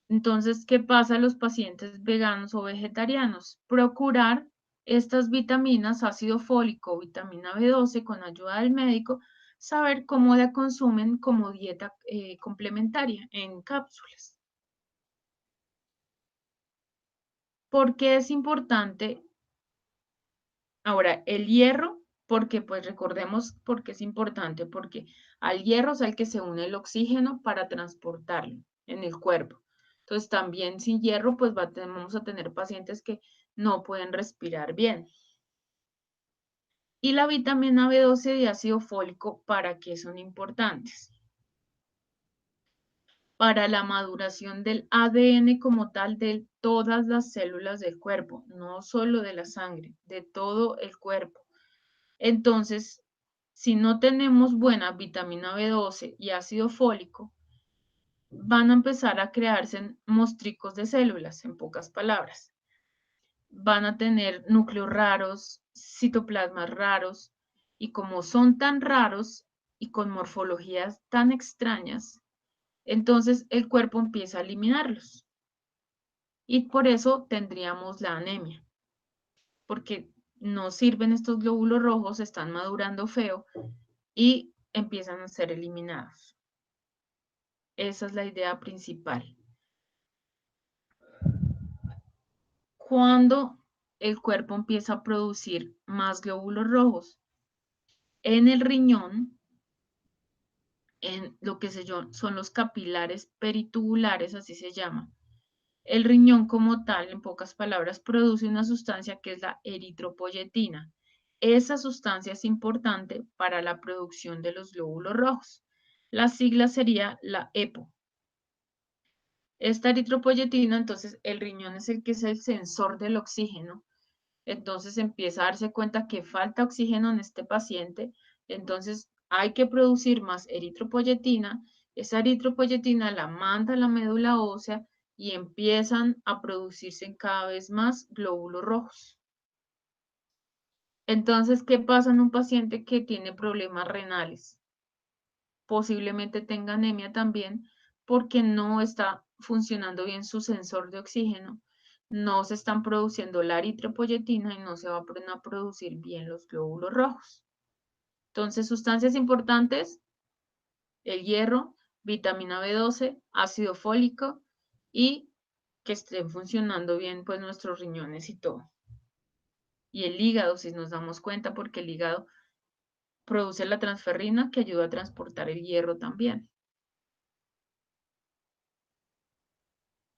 Entonces, ¿qué pasa a los pacientes veganos o vegetarianos? Procurar estas vitaminas, ácido fólico, vitamina B12, con ayuda del médico, saber cómo la consumen como dieta complementaria en cápsulas. ¿Por qué es importante? Ahora, el hierro, porque pues recordemos por qué es importante, porque al hierro es al que se une el oxígeno para transportarlo en el cuerpo. Entonces, también sin hierro, pues vamos a tener pacientes que no pueden respirar bien. Y la vitamina B12 y ácido fólico, ¿para qué son importantes? Para la maduración del ADN como tal de todas las células del cuerpo, no solo de la sangre, de todo el cuerpo. Entonces, si no tenemos buena vitamina B12 y ácido fólico, van a empezar a crearse mostricos de células, en pocas palabras. Van a tener núcleos raros, citoplasmas raros, y como son tan raros y con morfologías tan extrañas, entonces el cuerpo empieza a eliminarlos. Y por eso tendríamos la anemia, porque no sirven estos glóbulos rojos, están madurando feo y empiezan a ser eliminados. Esa es la idea principal. Cuando el cuerpo empieza a producir más glóbulos rojos, en el riñón, en lo que son los capilares peritubulares, así se llama. El riñón como tal, en pocas palabras, produce una sustancia que es la eritropoyetina. Esa sustancia es importante para la producción de los glóbulos rojos. La sigla sería la EPO. Esta eritropoyetina, entonces, el riñón es el que es el sensor del oxígeno. Entonces empieza a darse cuenta que falta oxígeno en este paciente. Entonces hay que producir más eritropoyetina. Esa eritropoyetina la manda a la médula ósea y empiezan a producirse cada vez más glóbulos rojos. Entonces, ¿qué pasa en un paciente que tiene problemas renales? Posiblemente tenga anemia también porque no está funcionando bien su sensor de oxígeno. no se están produciendo la eritropoyetina y no se van a producir bien los glóbulos rojos. Entonces, sustancias importantes, el hierro, vitamina B12, ácido fólico y que estén funcionando bien pues nuestros riñones y todo. Y el hígado, si nos damos cuenta, porque el hígado produce la transferrina que ayuda a transportar el hierro también.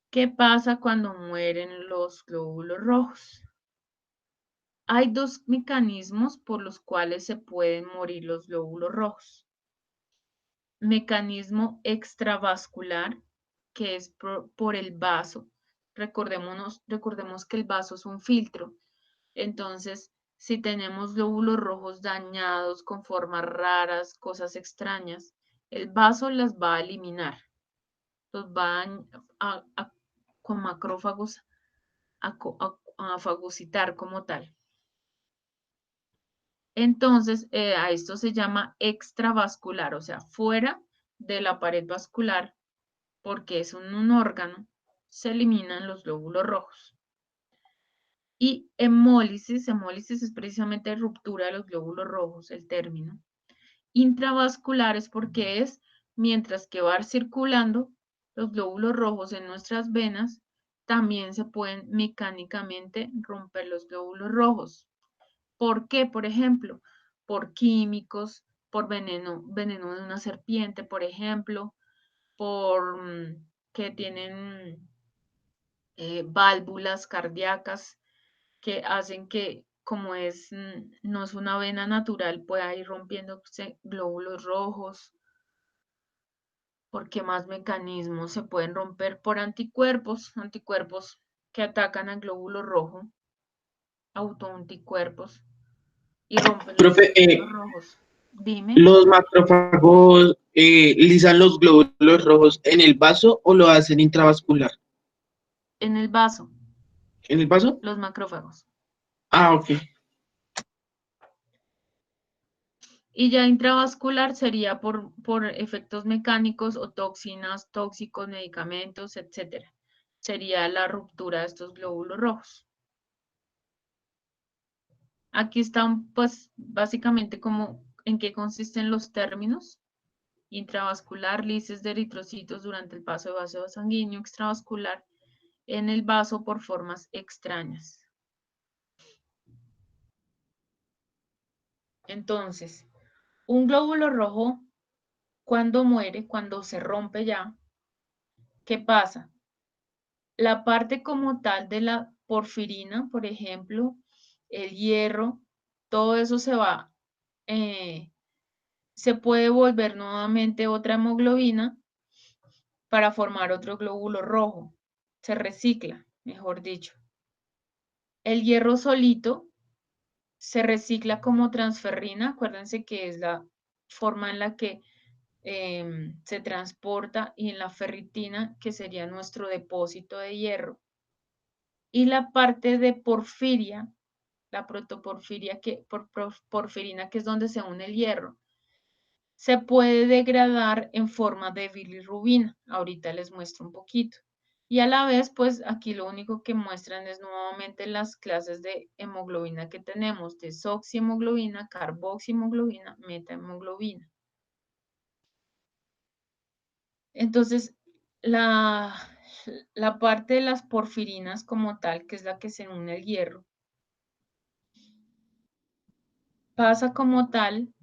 ¿Qué pasa cuando mueren los glóbulos rojos? Hay dos mecanismos por los cuales se pueden morir los glóbulos rojos. Mecanismo extravascular, que es por el vaso. Recordemos que el vaso es un filtro. Entonces, si tenemos glóbulos rojos dañados con formas raras, cosas extrañas, el vaso las va a eliminar. Los va con macrófagos a fagocitar como tal. Entonces, a esto se llama extravascular, o sea, fuera de la pared vascular, porque es un órgano, se eliminan los glóbulos rojos. Y hemólisis es precisamente ruptura de los glóbulos rojos, el término. Intravascular es porque es mientras que va circulando los glóbulos rojos en nuestras venas, también se pueden mecánicamente romper los glóbulos rojos. ¿Por qué? Por ejemplo, por químicos, por veneno de una serpiente, por ejemplo, por que tienen válvulas cardíacas que hacen que, como no es una vena natural, pueda ir rompiéndose glóbulos rojos. ¿Por qué más mecanismos se pueden romper? Por anticuerpos que atacan al glóbulo rojo, autoanticuerpos, y rompen los Profe, glóbulos rojos. Dime, ¿los macrófagos lisan los glóbulos rojos en el vaso o lo hacen intravascular? en el vaso, ¿En el vaso? los macrófagos. Ah, ok. Y ya intravascular sería por efectos mecánicos o toxinas, tóxicos, medicamentos, etc. Sería la ruptura de estos glóbulos rojos. Aquí están, pues, básicamente como en qué consisten los términos. Intravascular, lisis de eritrocitos durante el paso de vaso sanguíneo. Extravascular, en el vaso por formas extrañas. Entonces, un glóbulo rojo, cuando muere, cuando se rompe ya, ¿qué pasa? La parte como tal de la porfirina, por ejemplo, el hierro, todo eso se puede volver nuevamente otra hemoglobina para formar otro glóbulo rojo. Se recicla, mejor dicho. El hierro solito se recicla como transferrina. Acuérdense que es la forma en la que se transporta, y en la ferritina, que sería nuestro depósito de hierro. Y la parte de porfiria, la protoporfiria, porfirina, que es donde se une el hierro, se puede degradar en forma de bilirrubina. Ahorita les muestro un poquito. Y a la vez, pues aquí lo único que muestran es nuevamente las clases de hemoglobina que tenemos: desoxihemoglobina, carboxihemoglobina, metahemoglobina. Entonces, la parte de las porfirinas como tal, que es la que se une al hierro, pasa como tal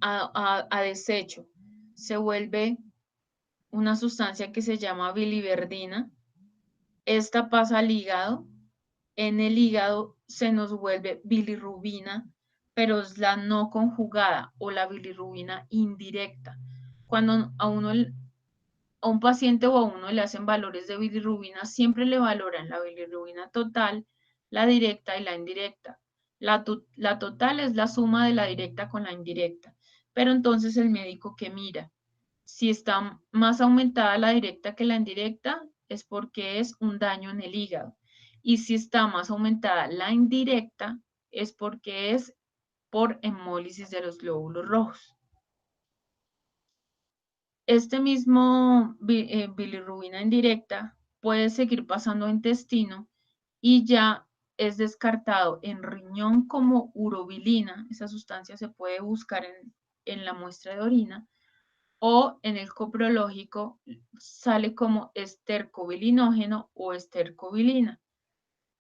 a desecho. Se vuelve una sustancia que se llama biliverdina. Esta pasa al hígado. En el hígado se nos vuelve bilirrubina, pero es la no conjugada o la bilirrubina indirecta. Cuando a un paciente o a uno le hacen valores de bilirrubina, siempre le valoran la bilirrubina total, la directa y la indirecta. La total es la suma de la directa con la indirecta. Pero entonces el médico que mira, si está más aumentada la directa que la indirecta, es porque es un daño en el hígado. Y si está más aumentada la indirecta, es porque es por hemólisis de los glóbulos rojos. Este mismo bilirrubina indirecta puede seguir pasando a intestino y ya es descartado en riñón como urobilina, esa sustancia se puede buscar en la muestra de orina, o en el coprológico sale como estercobilinógeno o estercobilina.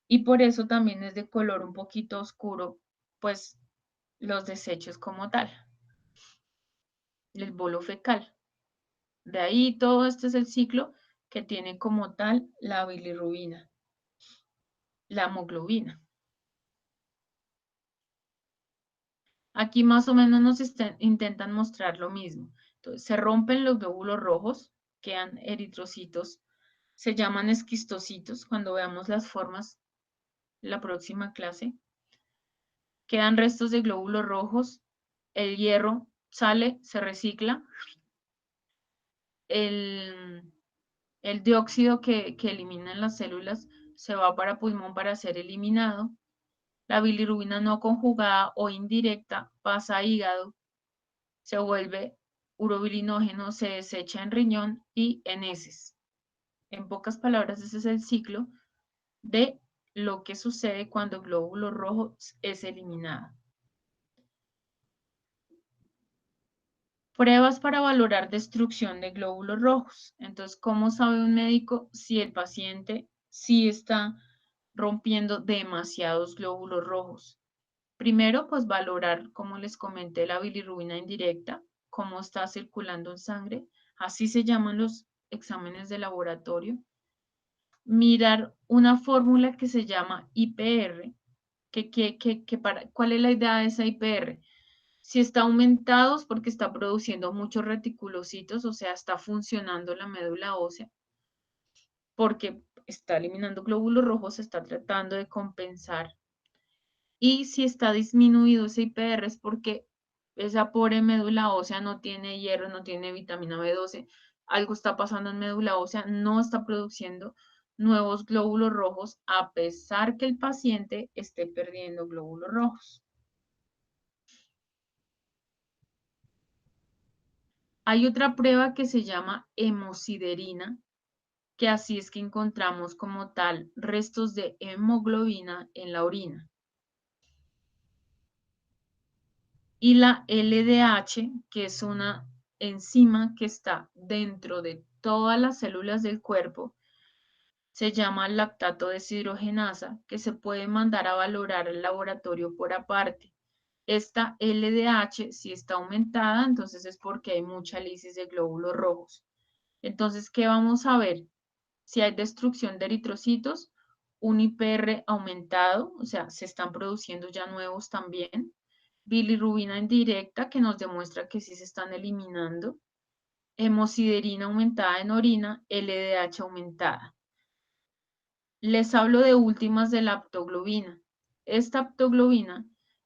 Y por eso también es de color un poquito oscuro, pues los desechos como tal, el bolo fecal. De ahí todo este es el ciclo que tiene como tal la bilirrubina, la hemoglobina. Aquí más o menos nos intentan mostrar lo mismo. Entonces, se rompen los glóbulos rojos, quedan eritrocitos, se llaman esquistocitos cuando veamos las formas la próxima clase. Quedan restos de glóbulos rojos, el hierro sale, se recicla, el dióxido que eliminan las células se va para pulmón para ser eliminado, la bilirrubina no conjugada o indirecta pasa a hígado, se vuelve urobilinógeno, se desecha en riñón y en heces. En pocas palabras, ese es el ciclo de lo que sucede cuando el glóbulo rojo es eliminado. Pruebas para valorar destrucción de glóbulos rojos. Entonces, ¿cómo sabe un médico si el paciente sí está rompiendo demasiados glóbulos rojos? Primero, pues valorar, como les comenté, la bilirrubina indirecta, cómo está circulando en sangre. Así se llaman los exámenes de laboratorio. Mirar una fórmula que se llama IPR. ¿Cuál es la idea de esa IPR? Si está aumentado es porque está produciendo muchos reticulocitos, o sea, está funcionando la médula ósea, porque está eliminando glóbulos rojos, se está tratando de compensar. Y si está disminuido ese IPR es porque esa pobre médula ósea no tiene hierro, no tiene vitamina B12, algo está pasando en médula ósea, no está produciendo nuevos glóbulos rojos a pesar que el paciente esté perdiendo glóbulos rojos. Hay otra prueba que se llama hemosiderina, que así es que encontramos como tal restos de hemoglobina en la orina. Y la LDH, que es una enzima que está dentro de todas las células del cuerpo, se llama lactato deshidrogenasa, que se puede mandar a valorar al laboratorio por aparte. Esta LDH, si está aumentada, entonces es porque hay mucha lisis de glóbulos rojos. Entonces, ¿qué vamos a ver? Si hay destrucción de eritrocitos, un IPR aumentado, o sea, se están produciendo ya nuevos también. Bilirrubina indirecta, que nos demuestra que sí se están eliminando. Hemosiderina aumentada en orina, LDH aumentada. Les hablo de últimas de la aptoglobina. Esta aptoglobina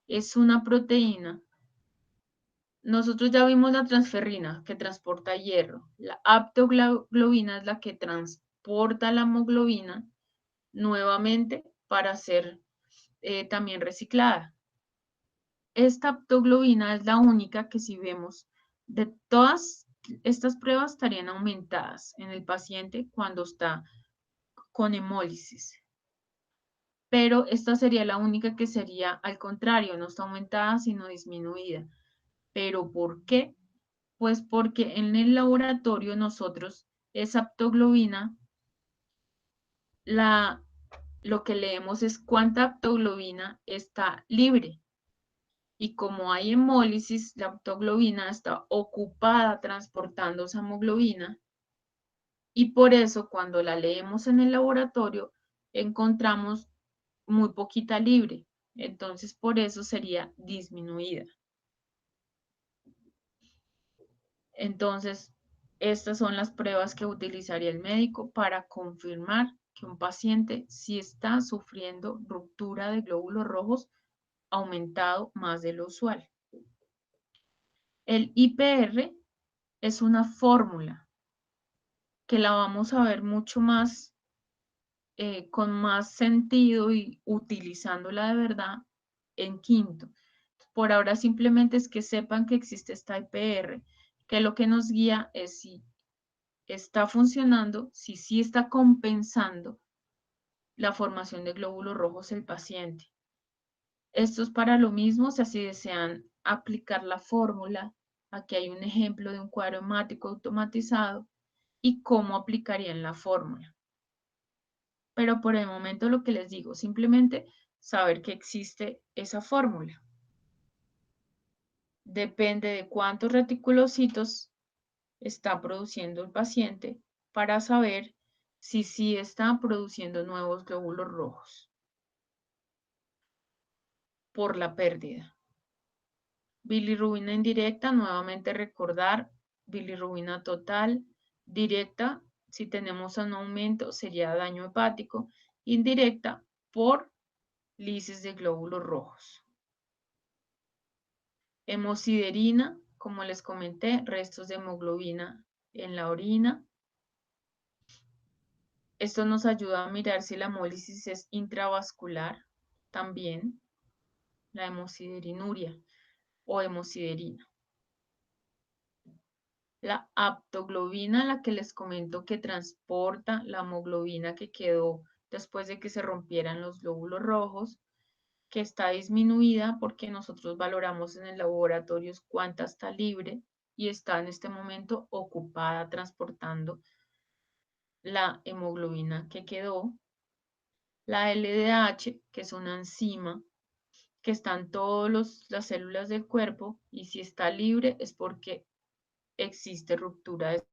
es una proteína. Nosotros ya vimos la transferrina que transporta hierro. La aptoglobina es la que transporta la hemoglobina nuevamente para ser también reciclada. Esta aptoglobina es la única que si vemos de todas estas pruebas estarían aumentadas en el paciente cuando está con hemólisis. Pero esta sería la única que sería al contrario, no está aumentada sino disminuida. ¿Pero por qué? Pues porque en el laboratorio nosotros esa aptoglobina, lo que leemos es cuánta aptoglobina está libre. Y como hay hemólisis, la aptoglobina está ocupada transportando esa hemoglobina y por eso cuando la leemos en el laboratorio encontramos muy poquita libre. Entonces por eso sería disminuida. Entonces, estas son las pruebas que utilizaría el médico para confirmar que un paciente sí está sufriendo ruptura de glóbulos rojos aumentado más de lo usual. El IPR es una fórmula que la vamos a ver mucho más, con más sentido y utilizándola de verdad en quinto. Por ahora simplemente es que sepan que existe esta IPR, que lo que nos guía es si está funcionando, si sí está compensando la formación de glóbulos rojos el paciente. Esto es para lo mismo, si así desean aplicar la fórmula. Aquí hay un ejemplo de un cuadro hemático automatizado y cómo aplicarían la fórmula. Pero por el momento lo que les digo, simplemente saber que existe esa fórmula. Depende de cuántos reticulocitos está produciendo el paciente para saber si sí está produciendo nuevos glóbulos rojos por la pérdida. Bilirrubina indirecta, nuevamente recordar, bilirrubina total, directa, si tenemos un aumento sería daño hepático, indirecta por lisis de glóbulos rojos. Hemosiderina, como les comenté, restos de hemoglobina en la orina. Esto nos ayuda a mirar si la hemólisis es intravascular, también la hemosiderinuria o hemosiderina. La aptoglobina, la que les comento que transporta la hemoglobina que quedó después de que se rompieran los glóbulos rojos, que está disminuida porque nosotros valoramos en el laboratorio cuánta está libre y está en este momento ocupada transportando la hemoglobina que quedó. La LDH, que es una enzima que está en todas las células del cuerpo y si está libre es porque existe ruptura de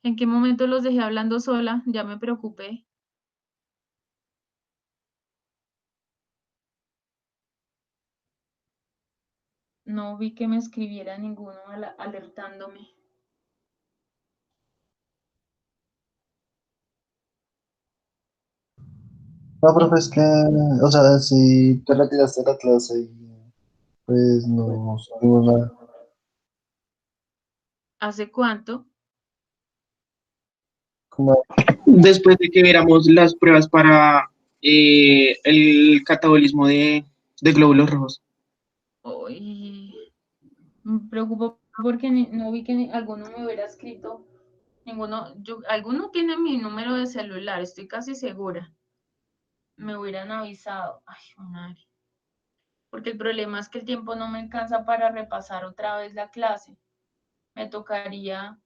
¿En qué momento los dejé hablando sola? Ya me preocupé. No vi que me escribiera ninguno alertándome. No, profe, es que, o sea, si te retiraste de la clase y pues no subimos nada. ¿Hace cuánto? Como, Después de que viéramos las pruebas para el catabolismo de glóbulos rojos. Uy, me preocupo porque no vi que alguno me hubiera escrito. Alguno tiene mi número de celular, estoy casi segura. Me hubieran avisado. Ay, madre. Porque el problema es que el tiempo no me alcanza para repasar otra vez la clase. Me tocaría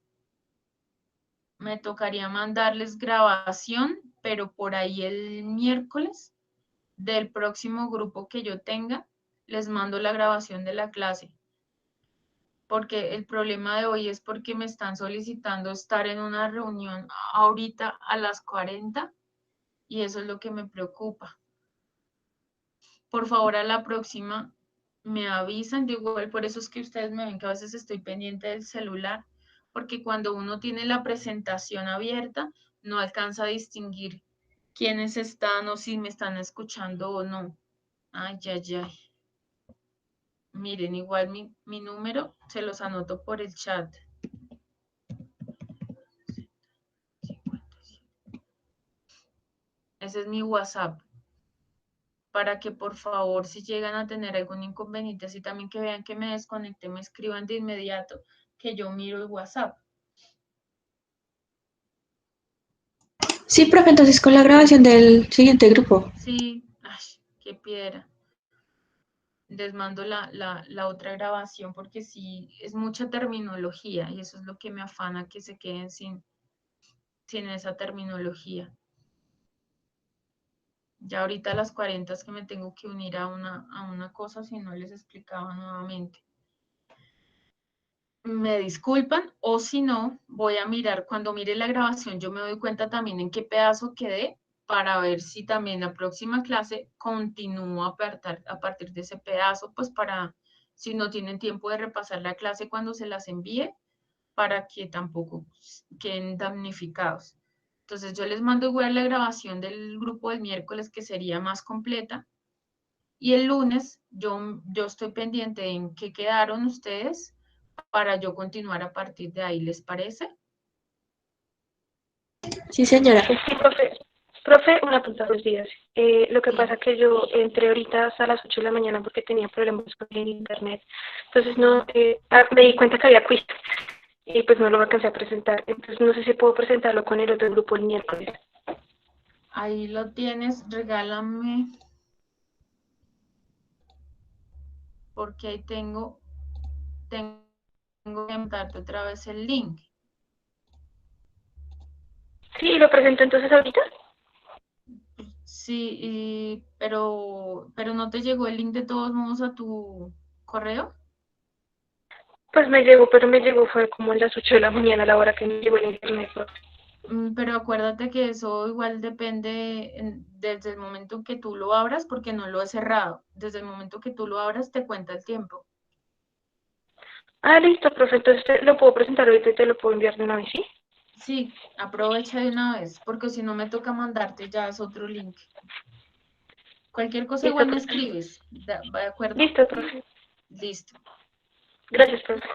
mandarles grabación, pero por ahí el miércoles del próximo grupo que yo tenga, les mando la grabación de la clase. Porque el problema de hoy es porque me están solicitando estar en una reunión ahorita a las 40 y eso es lo que me preocupa. Por favor, a la próxima me avisan. Yo igual por eso es que ustedes me ven que a veces estoy pendiente del celular, porque cuando uno tiene la presentación abierta, no alcanza a distinguir quiénes están o si me están escuchando o no. Ay, ay, ay. Miren, igual mi número se los anoto por el chat. Ese es mi WhatsApp. Para que por favor, si llegan a tener algún inconveniente, así también que vean que me desconecté, me escriban de inmediato, que yo miro el WhatsApp. Sí, profe, entonces con la grabación del siguiente grupo. Sí, ay, qué piedra. Les mando la otra grabación porque sí, es mucha terminología y eso es lo que me afana, que se queden sin esa terminología. Ya ahorita a las 40 es que me tengo que unir a una cosa, si no les explicaba nuevamente. Me disculpan o si no, voy a mirar, cuando mire la grabación yo me doy cuenta también en qué pedazo quedé para ver si también la próxima clase continúo a partir de ese pedazo, pues para, si no tienen tiempo de repasar la clase cuando se las envíe, para que tampoco queden damnificados. Entonces yo les mando igual la grabación del grupo del miércoles que sería más completa y el lunes yo estoy pendiente en qué quedaron ustedes para yo continuar a partir de ahí, ¿les parece? Sí, señora. Sí, profe, una pregunta, buenos días. Lo que pasa es que yo entré ahorita hasta las 8 de la mañana porque tenía problemas con el internet. Entonces no, me di cuenta que había quiz y pues no lo alcancé a presentar. Entonces no sé si puedo presentarlo con el otro grupo el miércoles. Ahí lo tienes, regálame, porque ahí tengo que mandarte otra vez el link. Sí, lo presento entonces ahorita. Sí, pero no te llegó el link de todos modos a tu correo. Pues me llegó, pero me llegó fue como a las 8 de la mañana a la hora que me llegó el internet, profe. Pero acuérdate que eso igual depende desde el momento en que tú lo abras, porque no lo he cerrado. Desde el momento que tú lo abras te cuenta el tiempo. Ah, listo, profe, entonces lo puedo presentar ahorita y te lo puedo enviar de una vez, ¿sí? Sí, aprovecha de una vez, porque si no me toca mandarte ya es otro link. Cualquier cosa Listo, igual me profe. escribes, ¿de acuerdo? Listo, profe. Listo, Gracias, profe.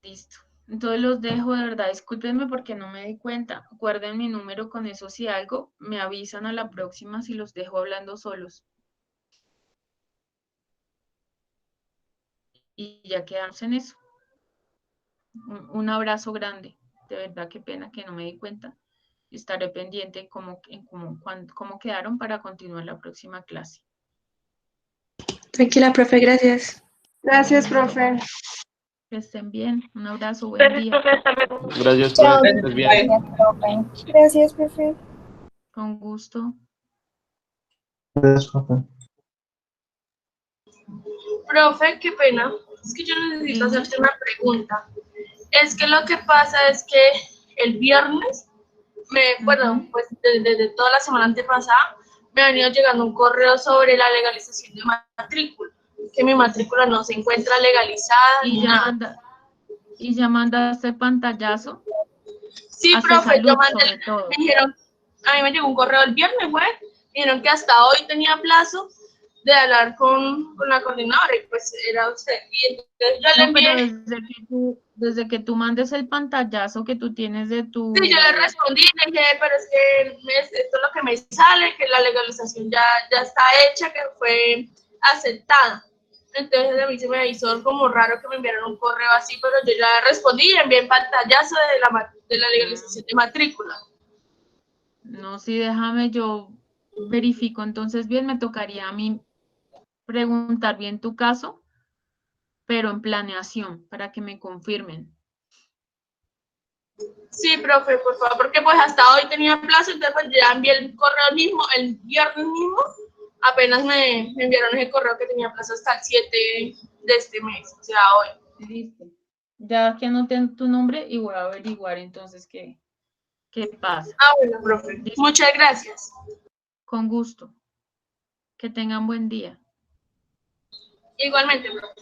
listo. Entonces los dejo, de verdad, discúlpenme porque no me di cuenta. Guarden mi número con eso si algo, me avisan a la próxima si los dejo hablando solos. Y ya quedamos en eso. Un abrazo grande. De verdad, qué pena que no me di cuenta. Estaré pendiente en cómo quedaron para continuar la próxima clase. Tranquila, profe, gracias. Gracias, profe. Que estén bien. Un abrazo, buen Gracias, día. profe. Hasta luego. Gracias, Chao. profe, que Gracias, estés bien. bye. Gracias, profe. Gracias, profe. Con gusto. gracias, profe. Profe, qué pena. Es que yo necesito Dime. hacerte una pregunta. Es que lo que pasa es que el viernes, bueno, pues desde toda la semana antepasada, me ha venido llegando un correo sobre la legalización de matrícula, que mi matrícula no se encuentra legalizada ni nada. ¿Y ya mandaste pantallazo? Sí, A profe, Cesalud, yo mandé, sobre todo. me dijeron, a mí me llegó un correo el viernes, güey, dijeron que hasta hoy tenía plazo de hablar con la coordinadora y pues era usted. Y entonces yo le No, pero envié. desde que tú mandes el pantallazo que tú tienes de tu... Sí, yo le respondí, le dije, pero es que esto es lo que me sale, que la legalización ya está hecha, que fue aceptada. Entonces a mí se me hizo como raro que me enviaran un correo así, pero yo ya respondí y envié el pantallazo de la legalización de matrícula. No, sí, déjame, yo verifico. Entonces, bien, me tocaría a mí preguntar bien tu caso, pero en planeación, para que me confirmen. Sí, profe, por favor, porque pues hasta hoy tenía plazo, entonces pues ya envié el correo mismo, el viernes mismo, apenas me enviaron ese correo que tenía plazo hasta el 7 de este mes, o sea, hoy. Listo. Ya que anoté tu nombre y voy a averiguar entonces qué pasa. Ah, bueno, profe, Listo. muchas gracias. Con gusto. Que tengan buen día. Igualmente, profe.